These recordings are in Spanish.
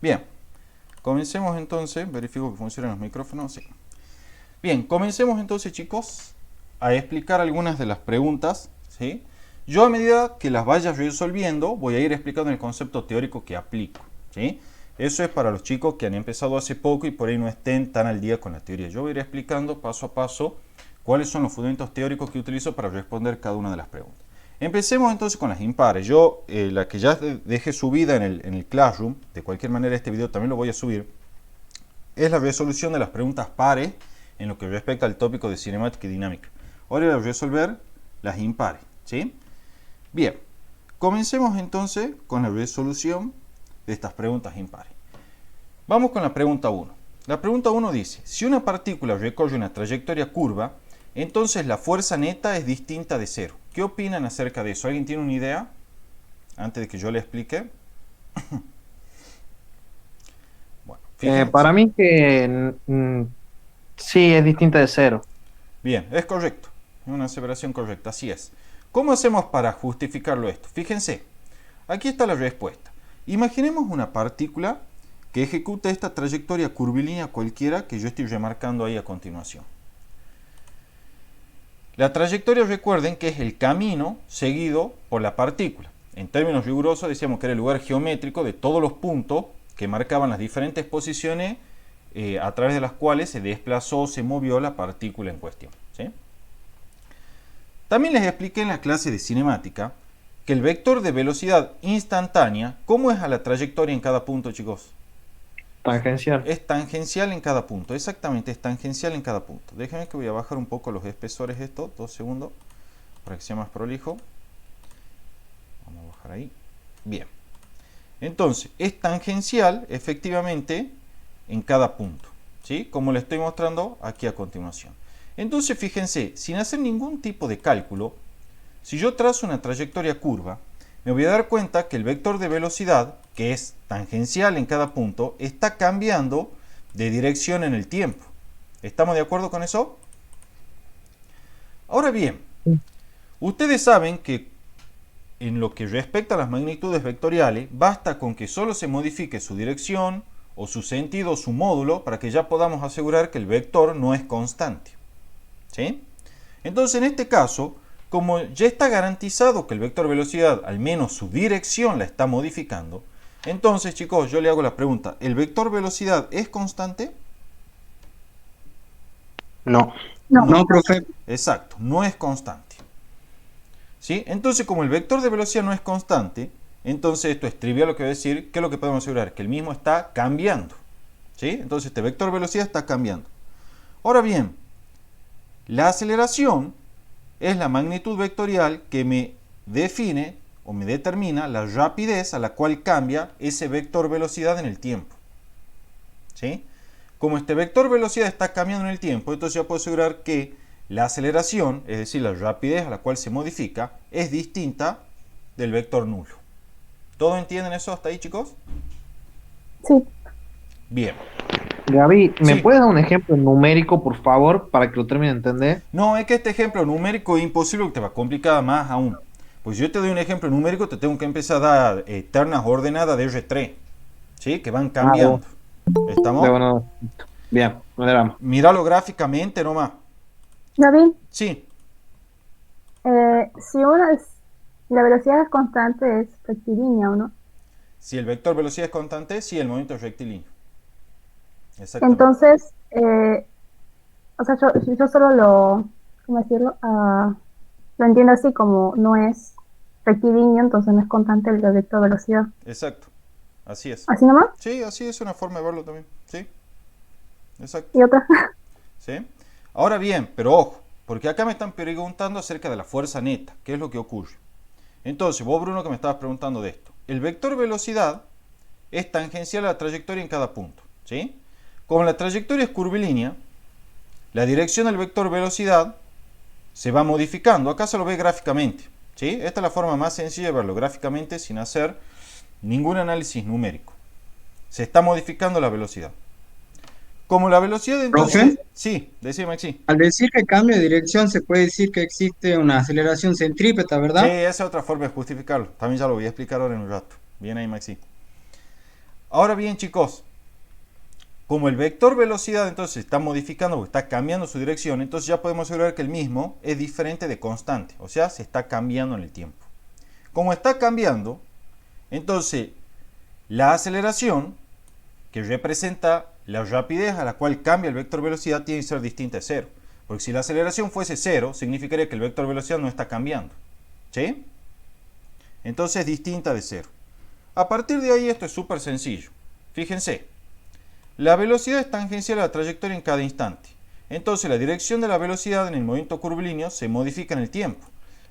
Bien, comencemos entonces. Verifico que funcionan los micrófonos. Sí. Bien, comencemos entonces, chicos, a explicar algunas de las preguntas, ¿sí? Yo a medida que las vaya resolviendo voy a ir explicando el concepto teórico que aplico, ¿sí? Eso es para los chicos que han empezado hace poco y por ahí no estén tan al día con la teoría. Yo voy a ir explicando paso a paso cuáles son los fundamentos teóricos que utilizo para responder cada una de las preguntas. Empecemos entonces con las impares. Yo, la que ya dejé subida en el Classroom, de cualquier manera este video también lo voy a subir, es la resolución de las preguntas pares en lo que respecta al tópico de cinemática y dinámica. Ahora voy a resolver las impares, ¿sí? Bien, comencemos entonces con la resolución de estas preguntas impares. Vamos con la pregunta 1. La pregunta 1 dice, si una partícula recorre una trayectoria curva, entonces la fuerza neta es distinta de cero. ¿Qué opinan acerca de eso? ¿Alguien tiene una idea? Antes de que yo le explique. Bueno, fíjense. Para mí que sí, es distinta de cero. Bien, es correcto. Es una aseveración correcta, así es. ¿Cómo hacemos para justificarlo esto? Fíjense, aquí está la respuesta. Imaginemos una partícula que ejecuta esta trayectoria curvilínea cualquiera que yo estoy remarcando ahí a continuación. La trayectoria, recuerden que es el camino seguido por la partícula. En términos rigurosos decíamos que era el lugar geométrico de todos los puntos que marcaban las diferentes posiciones a través de las cuales se desplazó o se movió la partícula en cuestión, ¿sí? También les expliqué en la clase de cinemática que el vector de velocidad instantánea, ¿cómo es a la trayectoria en cada punto, chicos? Tangencial. Es tangencial en cada punto, exactamente, es tangencial en cada punto. Déjenme que voy a bajar un poco los espesores esto, 2 segundos, para que sea más prolijo. Vamos a bajar ahí. Bien. Entonces, es tangencial, efectivamente, en cada punto, ¿sí? Como le estoy mostrando aquí a continuación. Entonces, fíjense, sin hacer ningún tipo de cálculo, si yo trazo una trayectoria curva, me voy a dar cuenta que el vector de velocidad, que es tangencial en cada punto, está cambiando de dirección en el tiempo. ¿Estamos de acuerdo con eso? Ahora bien, ustedes saben que en lo que respecta a las magnitudes vectoriales, basta con que solo se modifique su dirección o su sentido o su módulo para que ya podamos asegurar que el vector no es constante, ¿sí? Entonces, en este caso, como ya está garantizado que el vector velocidad, al menos su dirección, la está modificando, entonces, chicos, yo le hago la pregunta, ¿el vector velocidad es constante? No. No, profe. Exacto, no es constante, ¿sí? Entonces, como el vector de velocidad no es constante, entonces esto es trivial lo que voy a decir. ¿Qué es lo que podemos asegurar? Que el mismo está cambiando, ¿sí? Entonces, este vector velocidad está cambiando. Ahora bien, la aceleración es la magnitud vectorial que me define o me determina la rapidez a la cual cambia ese vector velocidad en el tiempo, ¿sí? Como este vector velocidad está cambiando en el tiempo, entonces ya puedo asegurar que la aceleración, es decir, la rapidez a la cual se modifica, es distinta del vector nulo. ¿Todos entienden eso hasta ahí, chicos? Sí. Bien. Gaby, ¿me Sí. puedes dar un ejemplo numérico, por favor, para que lo termine de entender? No, es que este ejemplo numérico es imposible, que te va a complicar más aún. Pues yo te doy un ejemplo numérico, te tengo que empezar a dar ternas ordenadas de R3, ¿sí? Que van cambiando. ¿Estamos? Bueno, bien, adelante. Míralo gráficamente nomás. David, Sí, si la velocidad es constante, es rectilínea, ¿o no? si el vector velocidad es constante, sí, el movimiento es rectilíneo. Exactamente. Entonces, o sea, yo solo ¿cómo decirlo? Lo entiendo así como no es rectilíneo, entonces no es constante el vector velocidad. Exacto. Así es. ¿Así nomás? Sí, así es una forma de verlo también. Sí. Exacto. ¿Y otra? ¿Sí? Ahora bien, pero ojo, porque acá me están preguntando acerca de la fuerza neta. ¿Qué es lo que ocurre? Entonces, vos, Bruno, que me estabas preguntando de esto. El vector velocidad es tangencial a la trayectoria en cada punto, ¿sí? Como la trayectoria es curvilínea, la dirección del vector velocidad se va modificando. Acá se lo ve gráficamente, ¿sí? Esta es la forma más sencilla de verlo gráficamente sin hacer ningún análisis numérico. Se está modificando la velocidad. Como la velocidad entonces... ¿Profe? Sí, decime, Maxi. Al decir que cambio de dirección se puede decir que existe una aceleración centrípeta, Sí, ¿verdad? esa es otra forma de justificarlo. También ya lo voy a explicar ahora en un rato. Bien ahí, Maxi. Ahora bien, chicos, como el vector velocidad entonces se está modificando porque está cambiando su dirección, entonces ya podemos asegurar que el mismo es diferente de constante, o sea, se está cambiando en el tiempo. Como está cambiando, entonces la aceleración, que representa la rapidez a la cual cambia el vector velocidad, tiene que ser distinta de cero. Porque si la aceleración fuese cero, significaría que el vector velocidad no está cambiando. ¿Sí? Entonces es distinta de cero. A partir de ahí esto es súper sencillo. Fíjense, la velocidad es tangencial a la trayectoria en cada instante. Entonces la dirección de la velocidad en el movimiento curvilíneo se modifica en el tiempo.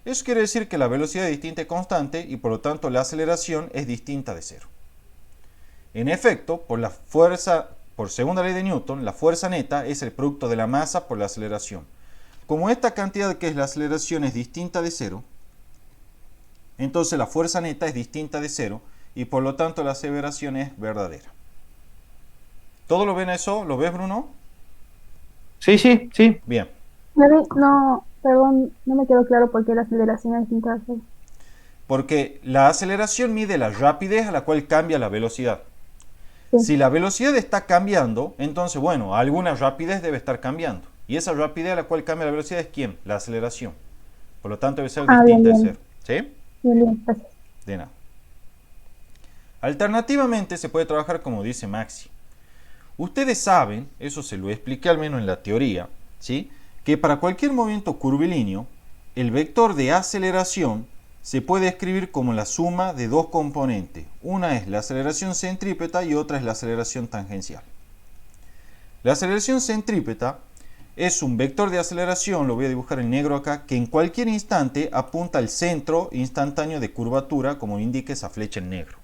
Eso quiere decir que la velocidad es distinta y constante y por lo tanto la aceleración es distinta de cero. En efecto, por segunda ley de Newton, la fuerza neta es el producto de la masa por la aceleración. Como esta cantidad que es la aceleración es distinta de cero, entonces la fuerza neta es distinta de cero y por lo tanto la aseveración es verdadera. ¿Todo lo ven eso? ¿Lo ves, Bruno? Sí, sí, sí. Bien. No, perdón, no me quedó claro por qué la aceleración es distinta de cero. Porque la aceleración mide la rapidez a la cual cambia la velocidad. Sí. Si la velocidad está cambiando, entonces, bueno, alguna rapidez debe estar cambiando. Y esa rapidez a la cual cambia la velocidad es ¿quién? La aceleración. Por lo tanto, debe ser distinta de cero. ¿Sí? Bien, gracias. De nada. Alternativamente, se puede trabajar como dice Maxi. Ustedes saben, eso se lo expliqué al menos en la teoría, ¿sí? Que para cualquier movimiento curvilíneo, el vector de aceleración se puede escribir como la suma de dos componentes. Una es la aceleración centrípeta y otra es la aceleración tangencial. La aceleración centrípeta es un vector de aceleración, lo voy a dibujar en negro acá, que en cualquier instante apunta al centro instantáneo de curvatura, como indica esa flecha en negro.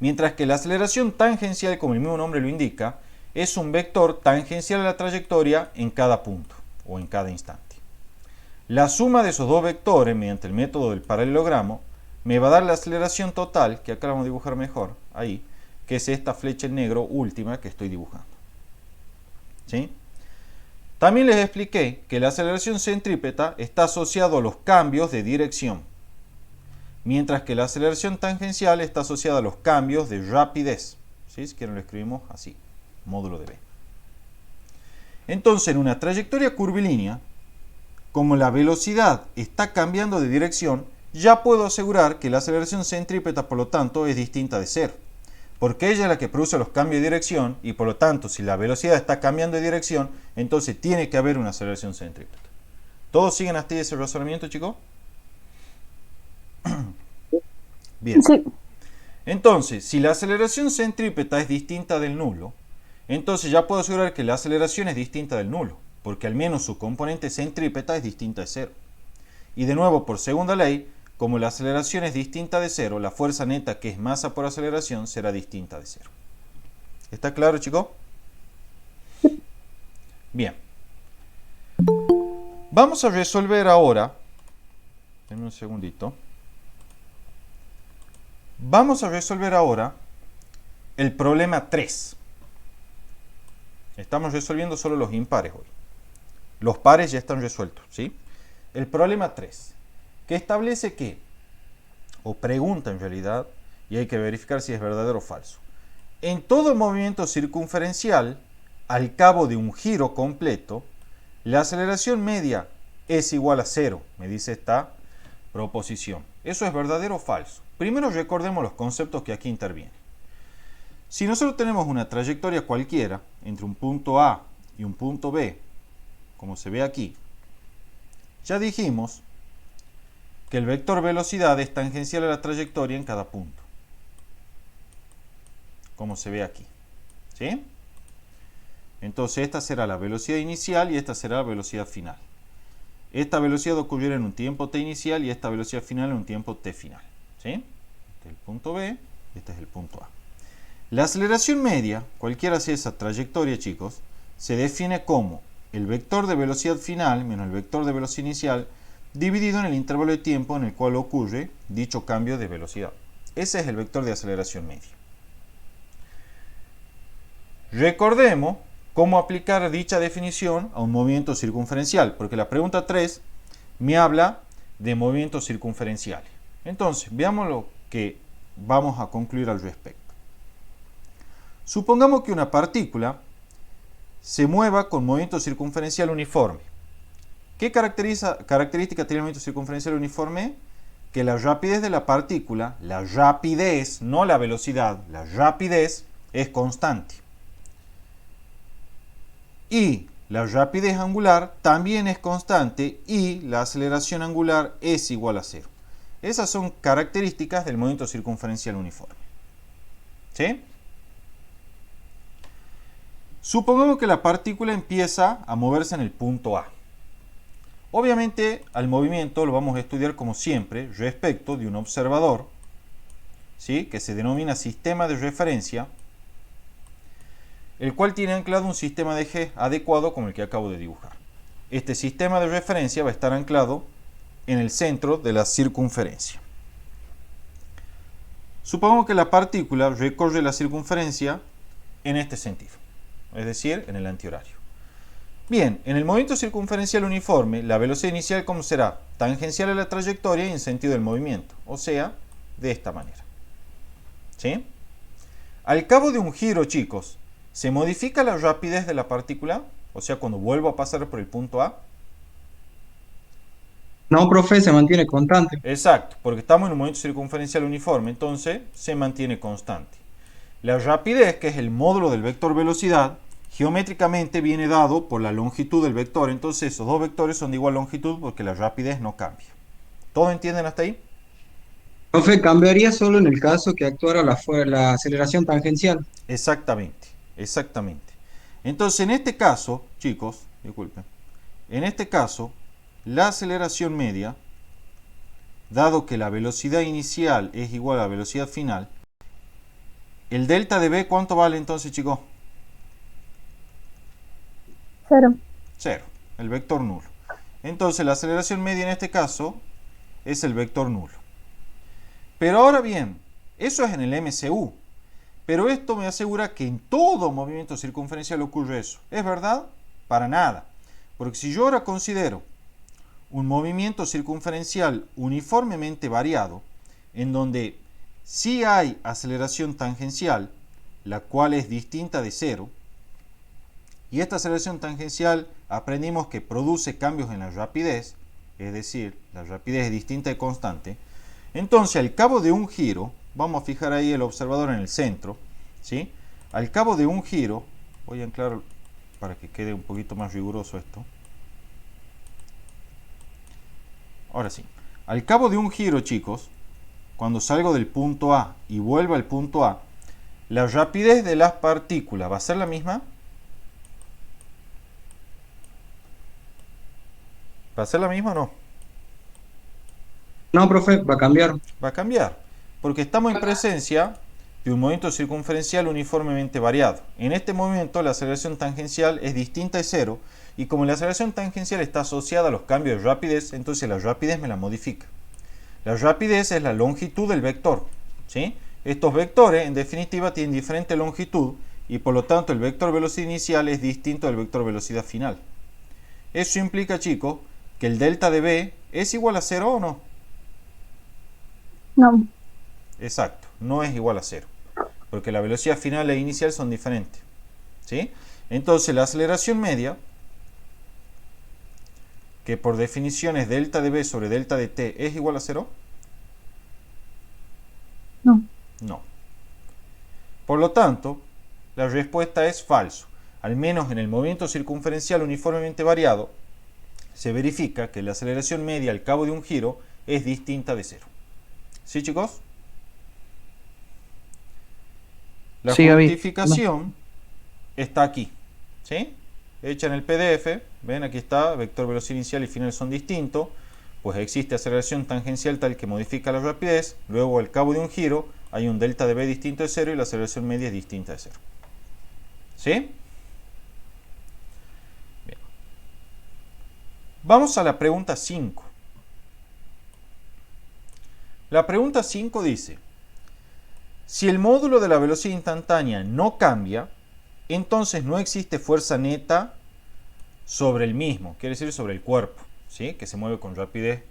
Mientras que la aceleración tangencial, como el mismo nombre lo indica, es un vector tangencial a la trayectoria en cada punto o en cada instante. La suma de esos dos vectores, mediante el método del paralelogramo, me va a dar la aceleración total, que acá la vamos a dibujar mejor, ahí, que es esta flecha en negro última que estoy dibujando. ¿Sí? También les expliqué que la aceleración centrípeta está asociada a los cambios de dirección, mientras que la aceleración tangencial está asociada a los cambios de rapidez. ¿Sí? Si quieren lo escribimos así, módulo de B. Entonces, en una trayectoria curvilínea, como la velocidad está cambiando de dirección, ya puedo asegurar que la aceleración centrípeta, por lo tanto, es distinta de cero. Porque ella es la que produce los cambios de dirección y, por lo tanto, si la velocidad está cambiando de dirección, entonces tiene que haber una aceleración centrípeta. ¿Todos siguen hasta ese razonamiento, chicos? Bien. Sí. Entonces, si la aceleración centrípeta es distinta del nulo, entonces ya puedo asegurar que la aceleración es distinta del nulo, porque al menos su componente centrípeta es distinta de cero. Y de nuevo, por segunda ley, como la aceleración es distinta de cero, la fuerza neta, que es masa por aceleración, será distinta de cero. ¿Está claro, chicos? Bien. Vamos a resolver ahora. Denme un segundito. Vamos a resolver ahora el problema 3. Estamos resolviendo solo los impares hoy. Los pares ya están resueltos, ¿sí? El problema 3, que establece que, o pregunta en realidad, y hay que verificar si es verdadero o falso. En todo movimiento circunferencial, al cabo de un giro completo, la aceleración media es igual a 0, me dice esta proposición. ¿Eso es verdadero o falso? Primero recordemos los conceptos que aquí intervienen. Si nosotros tenemos una trayectoria cualquiera entre un punto A y un punto B, como se ve aquí, ya dijimos que el vector velocidad es tangencial a la trayectoria en cada punto, como se ve aquí. ¿Sí? Entonces esta será la velocidad inicial y esta será la velocidad final. Esta velocidad ocurrirá en un tiempo t inicial y esta velocidad final en un tiempo t final. ¿Sí? Este es el punto B y este es el punto A. La aceleración media, cualquiera sea esa trayectoria, chicos, se define como el vector de velocidad final menos el vector de velocidad inicial dividido en el intervalo de tiempo en el cual ocurre dicho cambio de velocidad. Ese es el vector de aceleración media. Recordemos cómo aplicar dicha definición a un movimiento circunferencial, porque la pregunta 3 me habla de movimientos circunferenciales. Entonces, veamos lo que vamos a concluir al respecto. Supongamos que una partícula se mueva con movimiento circunferencial uniforme. ¿Qué característica tiene el movimiento circunferencial uniforme? Que la rapidez de la partícula, la rapidez, no la velocidad, la rapidez es constante. Y la rapidez angular también es constante y la aceleración angular es igual a cero. Esas son características del movimiento circunferencial uniforme. ¿Sí? Supongamos que la partícula empieza a moverse en el punto A. Obviamente, al movimiento lo vamos a estudiar como siempre respecto de un observador, ¿sí? Que se denomina sistema de referencia, el cual tiene anclado un sistema de eje adecuado como el que acabo de dibujar. Este sistema de referencia va a estar anclado en el centro de la circunferencia. Supongamos que la partícula recorre la circunferencia en este sentido, es decir, en el antihorario. Bien, en el movimiento circunferencial uniforme, la velocidad inicial, ¿cómo será? Tangencial a la trayectoria y en sentido del movimiento, o sea, de esta manera. ¿Sí? Al cabo de un giro, chicos, ¿se modifica la rapidez de la partícula? O sea, cuando vuelvo a pasar por el punto A. No, profe, se mantiene constante. Exacto, porque estamos en un movimiento circunferencial uniforme, entonces se mantiene constante. La rapidez, que es el módulo del vector velocidad, geométricamente viene dado por la longitud del vector. Entonces esos dos vectores son de igual longitud porque la rapidez no cambia. ¿Todos entienden hasta ahí? Profe, cambiaría solo en el caso que actuara la aceleración tangencial. Exactamente, exactamente. Entonces en este caso, chicos, disculpen, en este caso, la aceleración media, dado que la velocidad inicial es igual a la velocidad final, el delta de v, ¿cuánto vale entonces, chicos? 0. 0, el vector nulo. Entonces la aceleración media en este caso es el vector nulo. Pero ahora bien, eso es en el MCU. Pero esto me asegura que en todo movimiento circunferencial ocurre eso. ¿Es verdad? Para nada. Porque si yo ahora considero un movimiento circunferencial uniformemente variado, en donde sí hay aceleración tangencial, la cual es distinta de 0, y esta aceleración tangencial aprendimos que produce cambios en la rapidez, es decir, la rapidez es distinta y constante. Entonces, al cabo de un giro, vamos a fijar ahí el observador en el centro, ¿sí? Al cabo de un giro, voy a anclar para que quede un poquito más riguroso esto. Ahora sí, al cabo de un giro, chicos, cuando salgo del punto A y vuelvo al punto A, la rapidez de las partículas va a ser la misma. ¿Va a ser la misma o no? No, profe, va a cambiar. Va a cambiar, porque estamos en presencia de un movimiento circunferencial uniformemente variado. En este movimiento la aceleración tangencial es distinta de 0, y como la aceleración tangencial está asociada a los cambios de rapidez, entonces la rapidez me la modifica. La rapidez es la longitud del vector, ¿sí? Estos vectores, en definitiva, tienen diferente longitud, y por lo tanto el vector velocidad inicial es distinto del vector velocidad final. Eso implica, chicos, que el delta de v es igual a 0 o no. No. Exacto, no es igual a 0, porque la velocidad final e inicial son diferentes, ¿sí? Entonces la aceleración media, que por definición es delta de v sobre delta de t, ¿es igual a 0? No. No. Por lo tanto, la respuesta es falso. Al menos en el movimiento circunferencial uniformemente variado, se verifica que la aceleración media al cabo de un giro es distinta de 0. ¿Sí, chicos? La Sí, Gaby. justificación está aquí, ¿sí? Hecha en el PDF, ven, aquí está, vector velocidad inicial y final son distintos, pues existe aceleración tangencial tal que modifica la rapidez, luego al cabo de un giro hay un delta de v distinto de 0 y la aceleración media es distinta de 0. ¿Sí? Bien. Vamos a la pregunta 5. La pregunta 5 dice: si el módulo de la velocidad instantánea no cambia, entonces no existe fuerza neta sobre el mismo, quiere decir sobre el cuerpo, ¿sí? Que se mueve con rapidez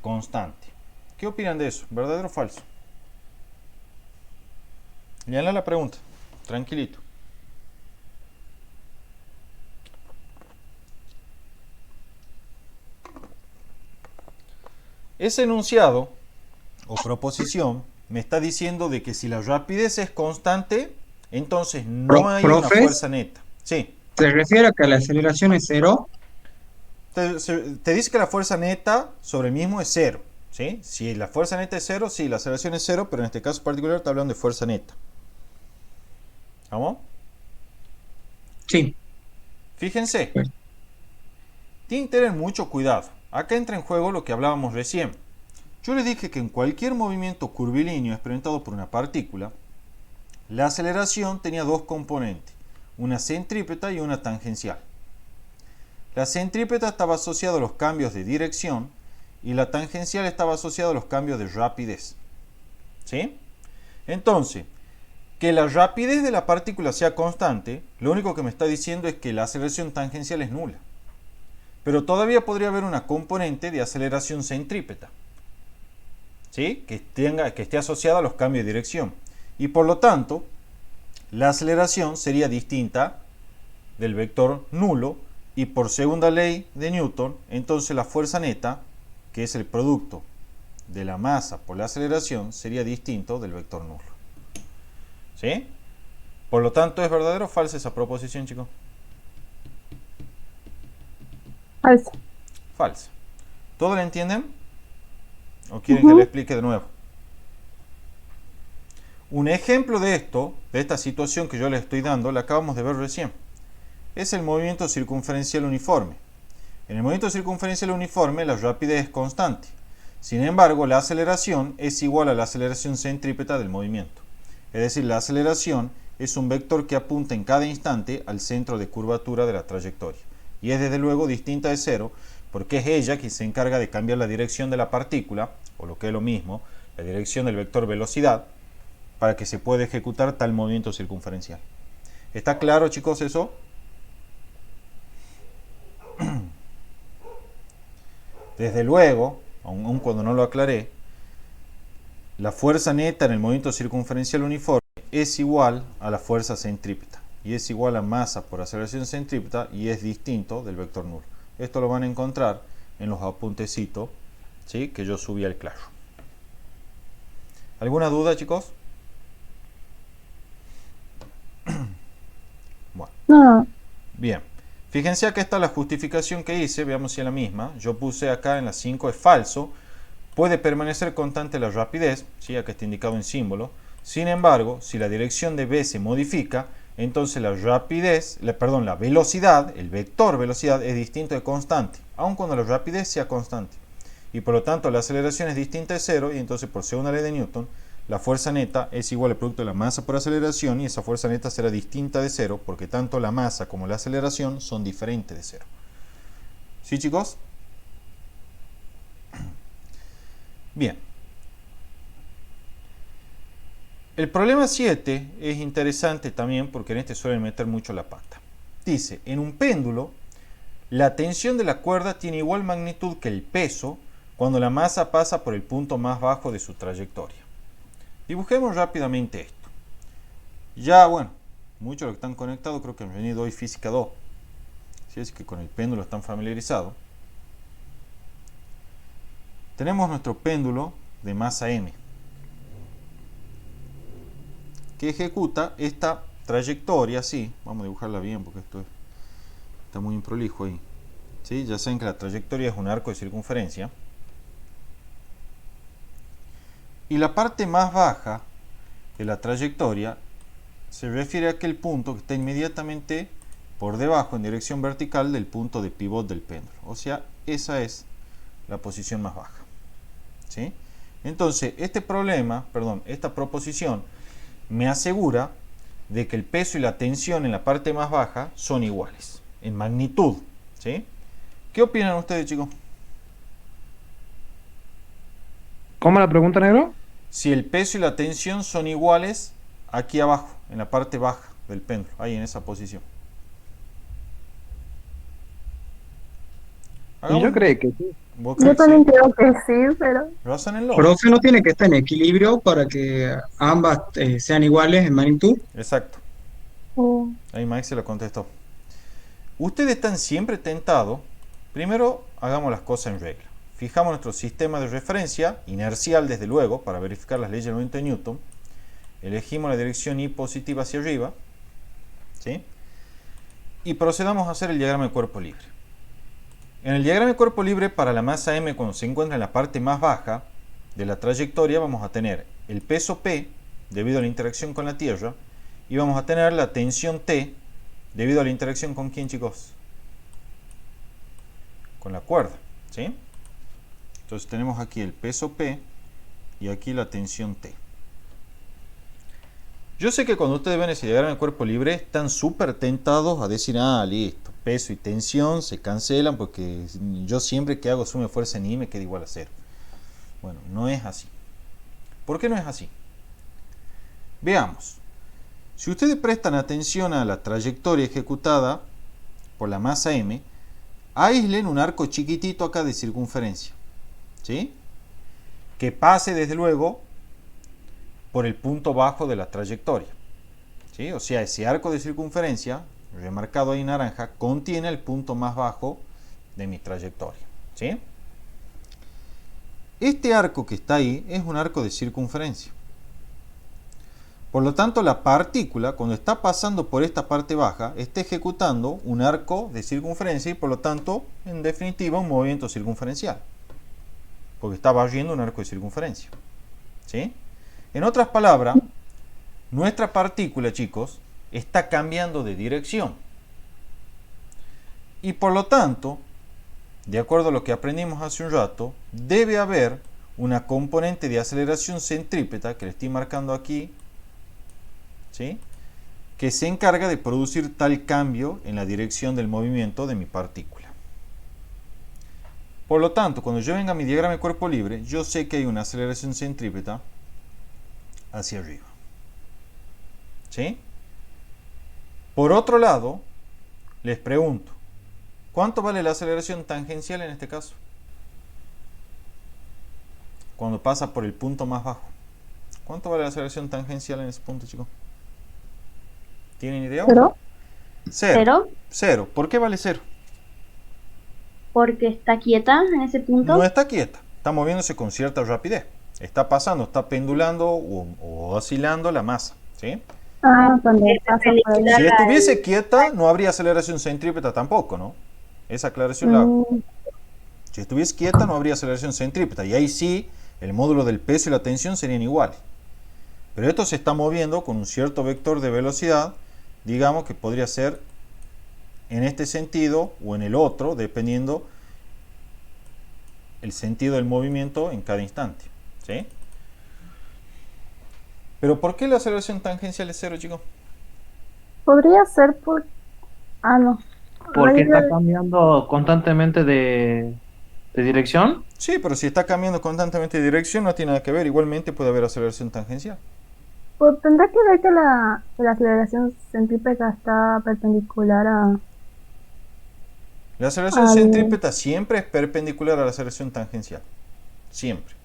constante. ¿Qué opinan de eso? ¿Verdadero o falso? Léanla la pregunta. tranquilito. Ese enunciado o proposición me está diciendo de que si la rapidez es constante, entonces no hay una Profes, fuerza neta. Sí. ¿se refiere a que la aceleración es cero? Te dice que la fuerza neta sobre el mismo es cero. ¿Sí? Si la fuerza neta es cero, sí, la aceleración es cero, pero en este caso particular está hablando de fuerza neta. ¿Vamos? Sí. Fíjense, Pues, tienen que tener mucho cuidado. Acá entra en juego lo que hablábamos recién. Yo les dije que en cualquier movimiento curvilíneo experimentado por una partícula, la aceleración tenía dos componentes, una centrípeta y una tangencial. La centrípeta estaba asociada a los cambios de dirección y la tangencial estaba asociada a los cambios de rapidez. ¿Sí? Entonces, que la rapidez de la partícula sea constante, lo único que me está diciendo es que la aceleración tangencial es nula. Pero todavía podría haber una componente de aceleración centrípeta, ¿sí? Que esté asociada a los cambios de dirección. Y por lo tanto, la aceleración sería distinta del vector nulo y por segunda ley de Newton, entonces la fuerza neta, que es el producto de la masa por la aceleración, sería distinto del vector nulo. ¿Sí? Por lo tanto, ¿es verdadero o falsa esa proposición, chicos? Falso. Falsa. ¿Todo lo entienden? ¿O quieren que le explique de nuevo? Un ejemplo de esto, de esta situación que yo les estoy dando, la acabamos de ver recién. Es el movimiento circunferencial uniforme. En el movimiento circunferencial uniforme la rapidez es constante. Sin embargo, la aceleración es igual a la aceleración centrípeta del movimiento. Es decir, la aceleración es un vector que apunta en cada instante al centro de curvatura de la trayectoria. Y es desde luego distinta de cero, porque es ella quien se encarga de cambiar la dirección de la partícula, o lo que es lo mismo, la dirección del vector velocidad, para que se pueda ejecutar tal movimiento circunferencial. ¿Está claro, chicos, eso? Desde luego, aun cuando no lo aclaré, la fuerza neta en el movimiento circunferencial uniforme es igual a la fuerza centrípeta y es igual a masa por aceleración centrípeta y es distinto del vector nulo. Esto lo van a encontrar en los apuntecitos, ¿sí?, que yo subí al Clash. ¿Alguna duda, chicos? Bueno. No. Bien. Fíjense, acá está la justificación que hice, veamos si es la misma. Yo puse acá en la 5 es falso. Puede permanecer constante la rapidez, ¿sí?, acá está indicado en símbolo. Sin embargo, si la dirección de B se modifica, entonces la velocidad, el vector velocidad es distinto de constante, aun cuando la rapidez sea constante. Y por lo tanto la aceleración es distinta de cero y entonces por segunda ley de Newton, la fuerza neta es igual al producto de la masa por aceleración y esa fuerza neta será distinta de cero porque tanto la masa como la aceleración son diferentes de cero. ¿Sí, chicos? Bien. El problema 7 es interesante también porque en este suelen meter mucho la pata. Dice, en un péndulo, la tensión de la cuerda tiene igual magnitud que el peso cuando la masa pasa por el punto más bajo de su trayectoria. Dibujemos rápidamente esto. Ya, bueno, muchos de los que están conectados creo que han venido hoy Física 2. Si es que con el péndulo están familiarizados. Tenemos nuestro péndulo de masa m, que ejecuta esta trayectoria así. Vamos a dibujarla bien porque esto está muy improlijo ahí. ¿Sí? Ya saben que la trayectoria es un arco de circunferencia. Y la parte más baja de la trayectoria se refiere a aquel punto que está inmediatamente por debajo en dirección vertical del punto de pivot del péndulo. O sea, esa es la posición más baja. ¿Sí? Entonces, esta proposición me asegura de que el peso y la tensión en la parte más baja son iguales, en magnitud. ¿Sí? ¿Qué opinan ustedes, chicos? ¿Cómo la pregunta, negro? Si el peso y la tensión son iguales aquí abajo, en la parte baja del péndulo, ahí en esa posición. Y yo creo que sí. ¿Vos Yo crees que también sí? creo que sí, pero Razónenlo. Profe, ¿no tiene que estar en equilibrio para que ambas sean iguales en magnitud? Exacto. Ahí Maxi lo contestó. Ustedes están siempre tentados. Primero, hagamos las cosas en regla. Fijamos nuestro sistema de referencia, inercial desde luego, para verificar las leyes del movimiento de Newton. Elegimos la dirección Y positiva hacia arriba. ¿Sí? Y procedamos a hacer el diagrama de cuerpo libre. En el diagrama de cuerpo libre, para la masa M, cuando se encuentra en la parte más baja de la trayectoria, vamos a tener el peso P, debido a la interacción con la Tierra, y vamos a tener la tensión T, debido a la interacción con ¿quién, chicos? Con la cuerda, ¿sí? Entonces tenemos aquí el peso P y aquí la tensión T. Yo sé que cuando ustedes ven ese diagrama de cuerpo libre están súper tentados a decir, ah, listo, peso y tensión se cancelan porque yo siempre que hago suma de fuerza en I me queda igual a 0. Bueno, no es así. ¿Por qué no es así? Veamos. Si ustedes prestan atención a la trayectoria ejecutada por la masa M, aíslen un arco chiquitito acá de circunferencia, ¿sí? Que pase desde luego por el punto bajo de la trayectoria, ¿sí? O sea, ese arco de circunferencia, remarcado ahí en naranja, contiene el punto más bajo de mi trayectoria, ¿sí? Este arco que está ahí es un arco de circunferencia. Por lo tanto, la partícula, cuando está pasando por esta parte baja, está ejecutando un arco de circunferencia y por lo tanto, en definitiva, un movimiento circunferencial. Porque está barriendo un arco de circunferencia, ¿sí? En otras palabras, nuestra partícula, chicos, está cambiando de dirección. Y por lo tanto, de acuerdo a lo que aprendimos hace un rato, debe haber una componente de aceleración centrípeta, que le estoy marcando aquí, ¿sí? Que se encarga de producir tal cambio en la dirección del movimiento de mi partícula. Por lo tanto, cuando yo venga a mi diagrama de cuerpo libre, yo sé que hay una aceleración centrípeta hacia arriba, ¿sí? Por otro lado, les pregunto, ¿cuánto vale la aceleración tangencial en este caso? Cuando pasa por el punto más bajo. ¿Cuánto vale la aceleración tangencial en ese punto, chicos? ¿Tienen idea? ¿Cero? Cero. Cero. ¿Por qué vale cero? Porque está quieta en ese punto. No está quieta, está moviéndose con cierta rapidez. Está pasando, está pendulando o oscilando la masa, ¿sí? Cuando pasa por el... Si estuviese quieta, no habría aceleración centrípeta tampoco, ¿no? Esa aclaración la hago. Si estuviese quieta, no habría aceleración centrípeta. Y ahí sí, el módulo del peso y la tensión serían iguales. Pero esto se está moviendo con un cierto vector de velocidad, digamos que podría ser en este sentido o en el otro, dependiendo el sentido del movimiento en cada instante, ¿sí? Pero ¿por qué la aceleración tangencial es cero, chicos? Podría ser por... no. Porque Ahí está el- cambiando constantemente de dirección. Sí, pero si está cambiando constantemente de dirección no tiene nada que ver. Igualmente puede haber aceleración tangencial. Pues tendrá que ver que la aceleración centrípeta está perpendicular a... La aceleración al- centrípeta siempre es perpendicular a la aceleración tangencial. Siempre.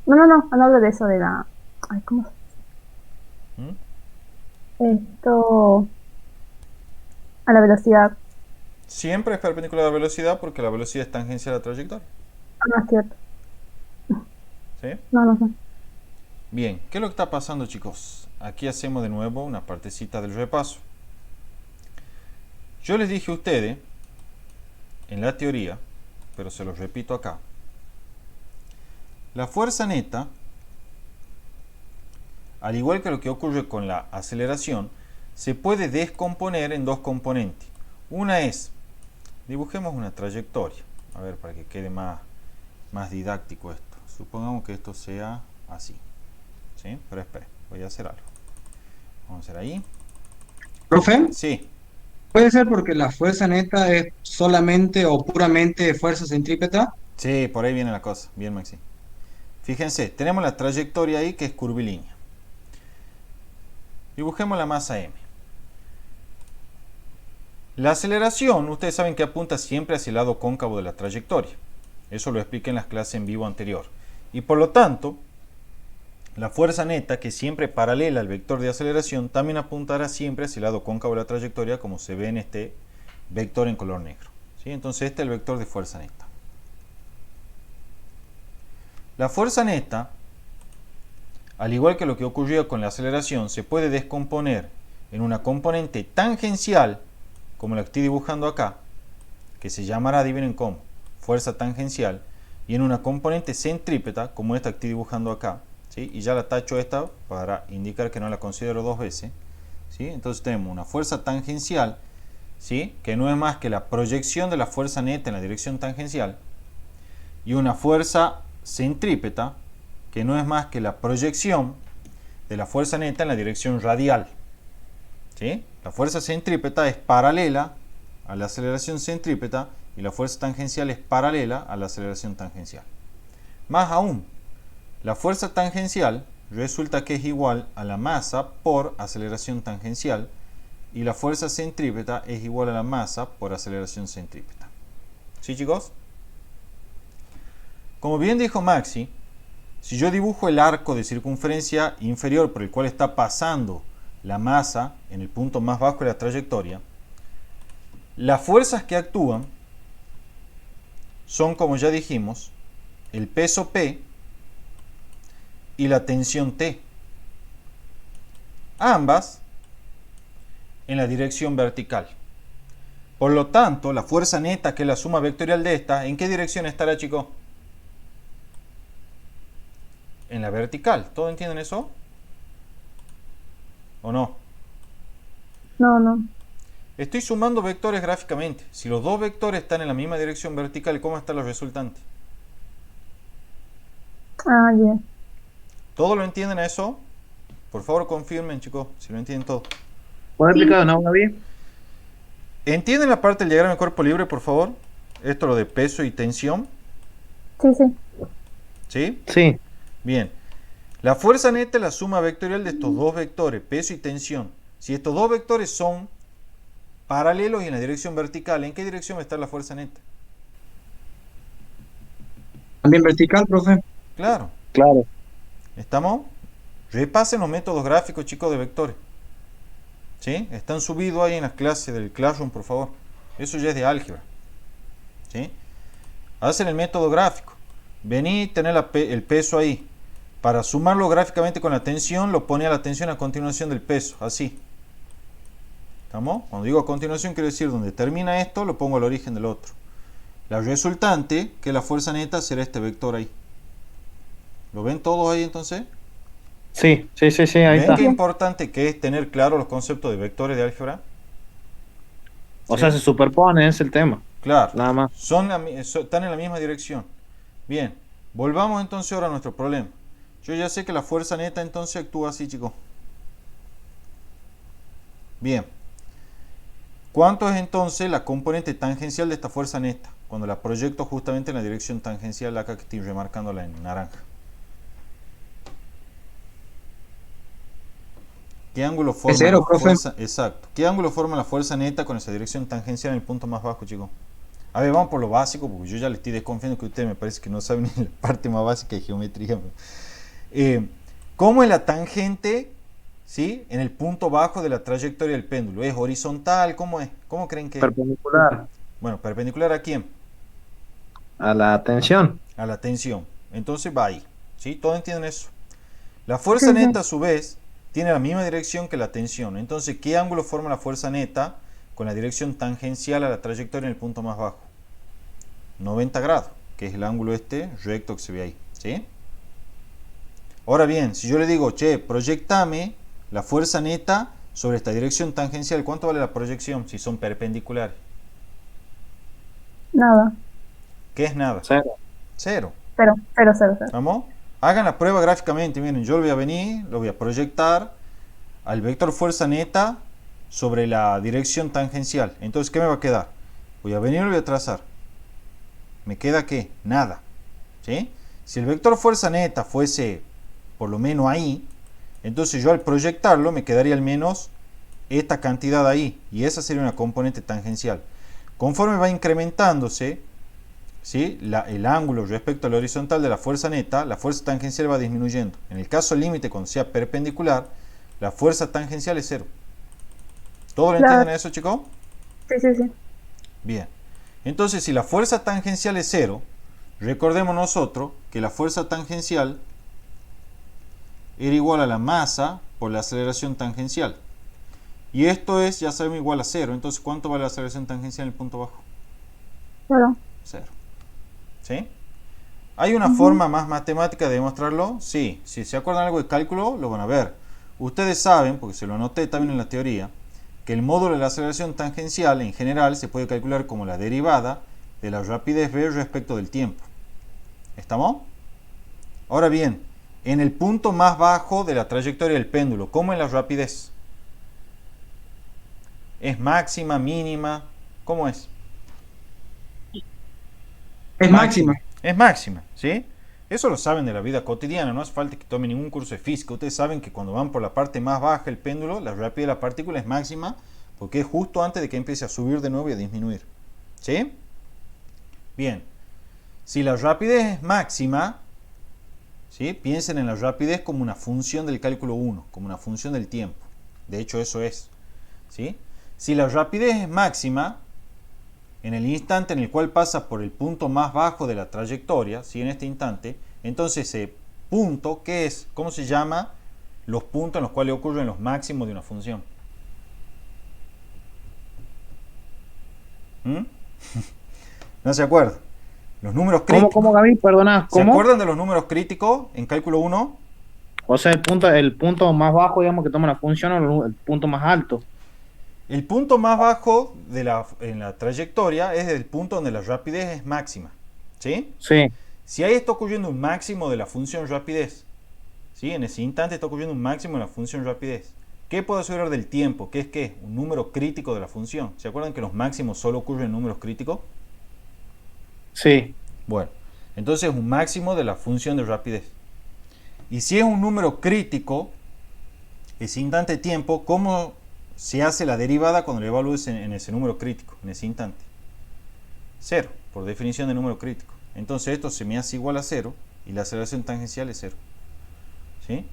No hablo de eso de la... Ay, ¿cómo ¿Mm? esto? A la velocidad. Siempre es perpendicular a la velocidad porque la velocidad es tangencial a la trayectoria. Cierto. ¿Sí? No sé. Bien, ¿qué es lo que está pasando, chicos? Aquí hacemos de nuevo una partecita del repaso. Yo les dije a ustedes, en la teoría, pero se los repito acá, la fuerza neta, al igual que lo que ocurre con la aceleración, se puede descomponer en dos componentes. Una es, dibujemos una trayectoria, a ver, para que quede más didáctico esto. Supongamos que esto sea así, ¿sí? Pero espere, voy a hacer algo. Vamos a hacer ahí. ¿Profe? Sí, ¿Puede ser porque la fuerza neta es solamente o puramente fuerza centrípeta? sí, por ahí viene la cosa. Bien, Maxi. Fíjense, tenemos la trayectoria ahí que es curvilínea. Dibujemos la masa M. La aceleración, ustedes saben que apunta siempre hacia el lado cóncavo de la trayectoria. Eso lo expliqué en las clases en vivo anterior. Y por lo tanto, la fuerza neta, que siempre paralela al vector de aceleración, también apuntará siempre hacia el lado cóncavo de la trayectoria, como se ve en este vector en color negro. ¿Sí? Entonces este es el vector de fuerza neta. La fuerza neta, al igual que lo que ocurrió con la aceleración, se puede descomponer en una componente tangencial, como la que estoy dibujando acá, que se llamará, adivinen cómo, fuerza tangencial, y en una componente centrípeta, como esta que estoy dibujando acá, ¿sí? Y ya la tacho esta para indicar que no la considero dos veces, ¿sí? Entonces tenemos una fuerza tangencial, ¿sí? Que no es más que la proyección de la fuerza neta en la dirección tangencial, y una fuerza centrípeta, que no es más que la proyección de la fuerza neta en la dirección radial. ¿Sí? La fuerza centrípeta es paralela a la aceleración centrípeta y la fuerza tangencial es paralela a la aceleración tangencial. Más aún, la fuerza tangencial resulta que es igual a la masa por aceleración tangencial y la fuerza centrípeta es igual a la masa por aceleración centrípeta. ¿Sí, chicos? Como bien dijo Maxi, si yo dibujo el arco de circunferencia inferior por el cual está pasando la masa en el punto más bajo de la trayectoria, las fuerzas que actúan son, como ya dijimos, el peso P y la tensión T. Ambas en la dirección vertical. Por lo tanto, la fuerza neta, que es la suma vectorial de esta, ¿en qué dirección estará, chicos? En la vertical. ¿Todos entienden eso? ¿O no? No. Estoy sumando vectores gráficamente. Si los dos vectores están en la misma dirección vertical, ¿cómo está la resultante? Ah, ya. ¿Todos lo entienden a eso? Por favor, confirmen, chicos, si lo entienden todo. ¿Puedo Sí. explicar de nuevo, David? ¿Entienden la parte del diagrama de cuerpo libre, por favor? Esto lo de peso y tensión. Sí. ¿Sí? Sí. Bien. La fuerza neta es la suma vectorial de estos dos vectores, peso y tensión. Si estos dos vectores son paralelos y en la dirección vertical, ¿en qué dirección va a estar la fuerza neta? También vertical, profe. Claro. Claro. ¿Estamos? Repasen los métodos gráficos, chicos, de vectores. ¿Sí? Están subidos ahí en las clases del Classroom, por favor. Eso ya es de álgebra. ¿Sí? Hacen el método gráfico. Vení, tener el peso ahí. Para sumarlo gráficamente con la tensión, lo pone a la tensión a continuación del peso. Así. ¿Estamos? Cuando digo a continuación, quiero decir donde termina esto, lo pongo al origen del otro. La resultante, que es la fuerza neta, será este vector ahí. ¿Lo ven todos ahí entonces? Sí, ahí ¿Ven está. qué importante que es tener claro los conceptos de vectores de álgebra? O Sí. sea, se superponen, es el tema. Claro, Nada más. están en la misma dirección. Bien, volvamos entonces ahora a nuestro problema. Yo ya sé que la fuerza neta entonces actúa así, chicos. Bien. ¿Cuánto es entonces la componente tangencial de esta fuerza neta? Cuando la proyecto justamente en la dirección tangencial, acá que estoy remarcándola en naranja. ¿Qué ángulo forma cero, la profe. fuerza? Exacto. ¿Qué ángulo forma la fuerza neta con esa dirección tangencial en el punto más bajo, chicos? A ver, vamos por lo básico, porque yo ya le estoy desconfiando que ustedes me parece que no saben ni la parte más básica de geometría. ¿Cómo es la tangente, ¿sí?, en el punto bajo de la trayectoria del péndulo? ¿Es horizontal? ¿Cómo es? ¿Cómo creen que es? Perpendicular Bueno, perpendicular ¿a quién? a la tensión. A la tensión. Entonces va ahí. ¿Sí? ¿Todos entienden eso? La fuerza neta, a su vez, tiene la misma dirección que la tensión. Entonces, ¿qué ángulo forma la fuerza neta con la dirección tangencial a la trayectoria en el punto más bajo? 90 grados, que es el ángulo este recto que se ve ahí. ¿Sí? Ahora bien, si yo le digo, che, proyectame la fuerza neta sobre esta dirección tangencial, ¿cuánto vale la proyección si son perpendiculares? Nada. ¿Qué es nada? Cero. Cero. Cero. ¿Vamos? Hagan la prueba gráficamente. Miren, yo lo voy a venir, lo voy a proyectar al vector fuerza neta sobre la dirección tangencial. Entonces, ¿qué me va a quedar? Voy a venir y lo voy a trazar. ¿Me queda qué? Nada. ¿Sí? Si el vector fuerza neta fuese por lo menos ahí, entonces yo al proyectarlo me quedaría al menos esta cantidad ahí. Y esa sería una componente tangencial. Conforme va incrementándose ¿sí? El ángulo respecto al horizontal de la fuerza neta, la fuerza tangencial va disminuyendo. En el caso límite, cuando sea perpendicular, la fuerza tangencial es cero. ¿Todo lo Claro. entienden eso, chicos? Sí, sí, sí. Bien. Entonces, si la fuerza tangencial es cero, recordemos nosotros que la fuerza tangencial era igual a la masa por la aceleración tangencial. Y esto es, ya sabemos, igual a cero. Entonces, ¿cuánto vale la aceleración tangencial en el punto bajo? Claro. Cero. ¿Sí? ¿Hay una forma más matemática de demostrarlo? Sí. Si se acuerdan algo de cálculo, lo van a ver. Ustedes saben, porque se lo anoté también en la teoría, que el módulo de la aceleración tangencial en general se puede calcular como la derivada de la rapidez v respecto del tiempo. ¿Estamos? Ahora bien, en el punto más bajo de la trayectoria del péndulo, ¿cómo es la rapidez? ¿Es máxima, mínima? ¿Cómo es? Es máxima. Es máxima, ¿sí? Eso lo saben de la vida cotidiana, no hace falta que tomen ningún curso de física. Ustedes saben que cuando van por la parte más baja del péndulo, la rapidez de la partícula es máxima porque es justo antes de que empiece a subir de nuevo y a disminuir. ¿Sí? Bien. Si la rapidez es máxima, ¿sí? Piensen en la rapidez como una función del cálculo 1, como una función del tiempo. De hecho, eso es. ¿Sí? Si la rapidez es máxima, en el instante en el cual pasa por el punto más bajo de la trayectoria, ¿sí? En este instante, entonces ese punto, ¿qué es? ¿Cómo se llama los puntos en los cuales ocurren los máximos de una función? ¿No se acuerdan? Los números críticos. ¿Cómo, Gaby? Perdona, ¿Se ¿cómo? acuerdan de los números críticos en cálculo 1? O sea, el punto más bajo, digamos, que toma la función o el punto más alto. El punto más bajo en la trayectoria es el punto donde la rapidez es máxima. ¿Sí? Sí, Si ahí está ocurriendo un máximo de la función rapidez, ¿sí? En ese instante está ocurriendo un máximo de la función rapidez. ¿Qué puedo asegurar del tiempo? ¿Qué es qué? Un número crítico de la función. ¿Se acuerdan que los máximos solo ocurren en números críticos? sí. Bueno, entonces es un máximo de la función de rapidez. Y si es un número crítico, ese instante de tiempo, ¿cómo se hace la derivada cuando lo evalúes en ese número crítico, en ese instante? Cero, por definición de número crítico. Entonces esto se me hace igual a cero y la aceleración tangencial es cero. ¿Sí?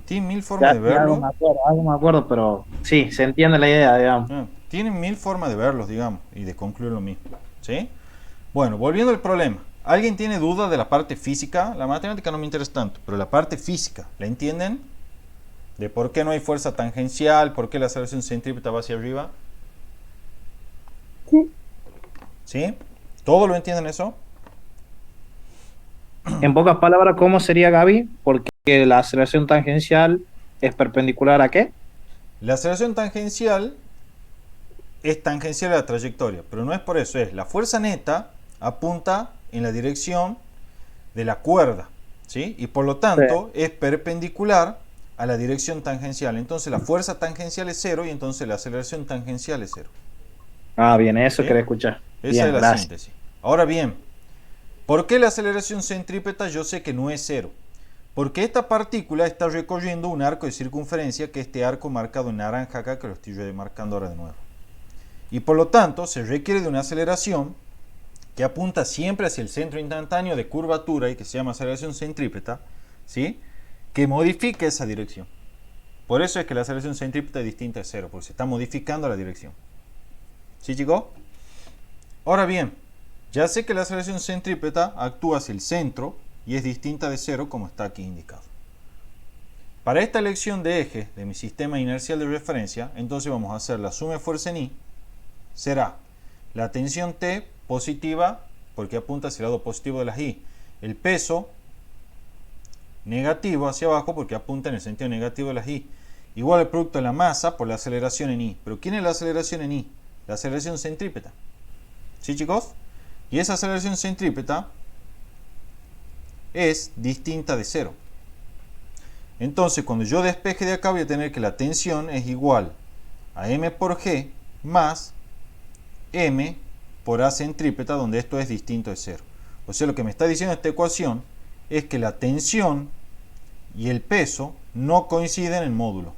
Tienen mil formas de verlo. Algo me acuerdo, pero sí, se entiende la idea, digamos. Tienen mil formas de verlos, digamos, y de concluir lo mismo. ¿Sí? Bueno, volviendo al problema. ¿Alguien tiene duda de la parte física? La matemática no me interesa tanto, pero la parte física, ¿la entienden? De por qué no hay fuerza tangencial, por qué la aceleración centrípeta va hacia arriba. Sí. ¿Sí? ¿Todo lo entienden eso? En pocas palabras, ¿cómo sería, Gaby? Porque la aceleración tangencial es perpendicular ¿a qué? La aceleración tangencial es tangencial a la trayectoria, pero no es por eso, es la fuerza neta apunta en la dirección de la cuerda, ¿sí? Y por lo tanto es perpendicular a la dirección tangencial. Entonces la fuerza tangencial es cero y entonces la aceleración tangencial es cero. Ah, bien, eso ¿Sí? quería escuchar. Esa Bien, es la gracias. síntesis. Ahora bien, ¿por qué la aceleración centrípeta yo sé que no es cero? Porque esta partícula está recorriendo un arco de circunferencia, que es este arco marcado en naranja acá, que lo estoy marcando ahora de nuevo. Y por lo tanto se requiere de una aceleración que apunta siempre hacia el centro instantáneo de curvatura y que se llama aceleración centrípeta, ¿sí? Que modifique esa dirección. Por eso es que la aceleración centrípeta es distinta de cero, porque se está modificando la dirección. ¿Sí, chicos? Ahora bien, ya sé que la aceleración centrípeta actúa hacia el centro y es distinta de cero, como está aquí indicado. Para esta elección de eje de mi sistema inercial de referencia, entonces vamos a hacer la suma de fuerza en I, será la tensión T positiva, porque apunta hacia el lado positivo de las I, el peso negativo hacia abajo, porque apunta en el sentido negativo de las I, igual al producto de la masa por la aceleración en I. ¿Pero quién es la aceleración en I? La aceleración centrípeta. ¿Sí, chicos? Y esa aceleración centrípeta es distinta de cero. Entonces, cuando yo despeje de acá, voy a tener que la tensión es igual a m por g más m por a centrípeta, donde esto es distinto de cero. O sea, lo que me está diciendo esta ecuación es que la tensión y el peso no coinciden en módulo.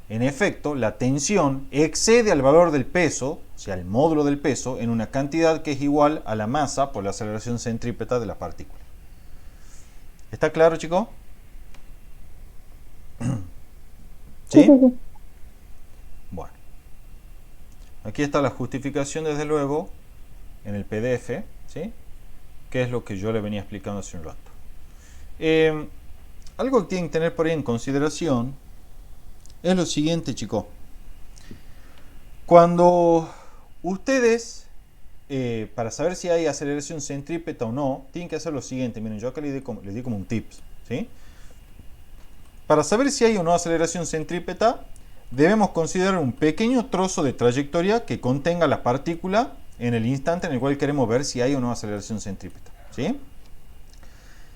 En efecto, la tensión excede al valor del peso, o sea, el módulo del peso, en una cantidad que es igual a la masa por la aceleración centrípeta de la partícula. ¿Está claro, chicos? Sí, ¿Sí? sí, sí. Bueno. Aquí está la justificación, desde luego, en el PDF, ¿sí? Que es lo que yo le venía explicando hace un rato. Algo que tienen que tener por ahí en consideración es lo siguiente, chicos. Cuando ustedes, para saber si hay aceleración centrípeta o no, tienen que hacer lo siguiente. Miren, yo acá les di como un tips, ¿sí? Para saber si hay o no aceleración centrípeta, debemos considerar un pequeño trozo de trayectoria que contenga la partícula en el instante en el cual queremos ver si hay o no aceleración centrípeta, ¿sí?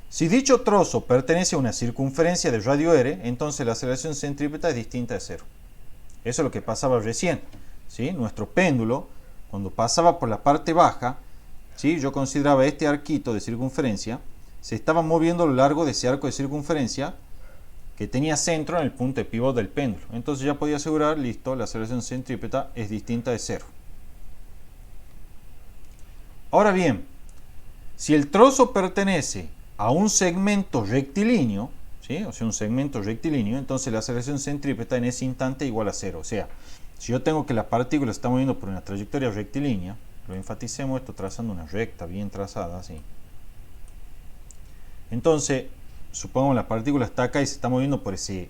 Si dicho trozo pertenece a una circunferencia de radio r, entonces la aceleración centrípeta es distinta de cero. Eso es lo que pasaba recién, ¿sí? Nuestro péndulo, cuando pasaba por la parte baja, ¿sí? Yo consideraba este arquito de circunferencia, se estaba moviendo a lo largo de ese arco de circunferencia que tenía centro en el punto de pivot del péndulo. Entonces ya podía asegurar, listo, la aceleración centrípeta es distinta de cero. Ahora bien, si el trozo pertenece a un segmento rectilíneo, ¿sí? O sea, un segmento rectilíneo, entonces la aceleración centrípeta en ese instante es igual a cero. O sea, si yo tengo que la partícula se está moviendo por una trayectoria rectilínea, lo enfaticemos esto trazando una recta bien trazada, así. Entonces, supongamos la partícula está acá y se está moviendo por ese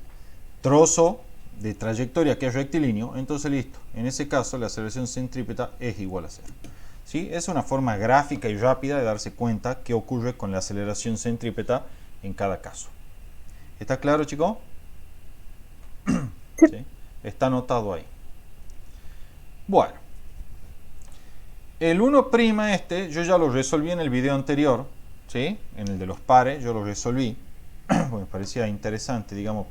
trozo de trayectoria que es rectilíneo, entonces listo. En ese caso, la aceleración centrípeta es igual a cero. ¿Sí? Es una forma gráfica y rápida de darse cuenta qué ocurre con la aceleración centrípeta en cada caso. ¿Está claro, chicos? ¿Sí? Está anotado ahí. Bueno. El 1' yo ya lo resolví en el video anterior, ¿sí? En el de los pares, yo lo resolví. Me parecía interesante, digamos,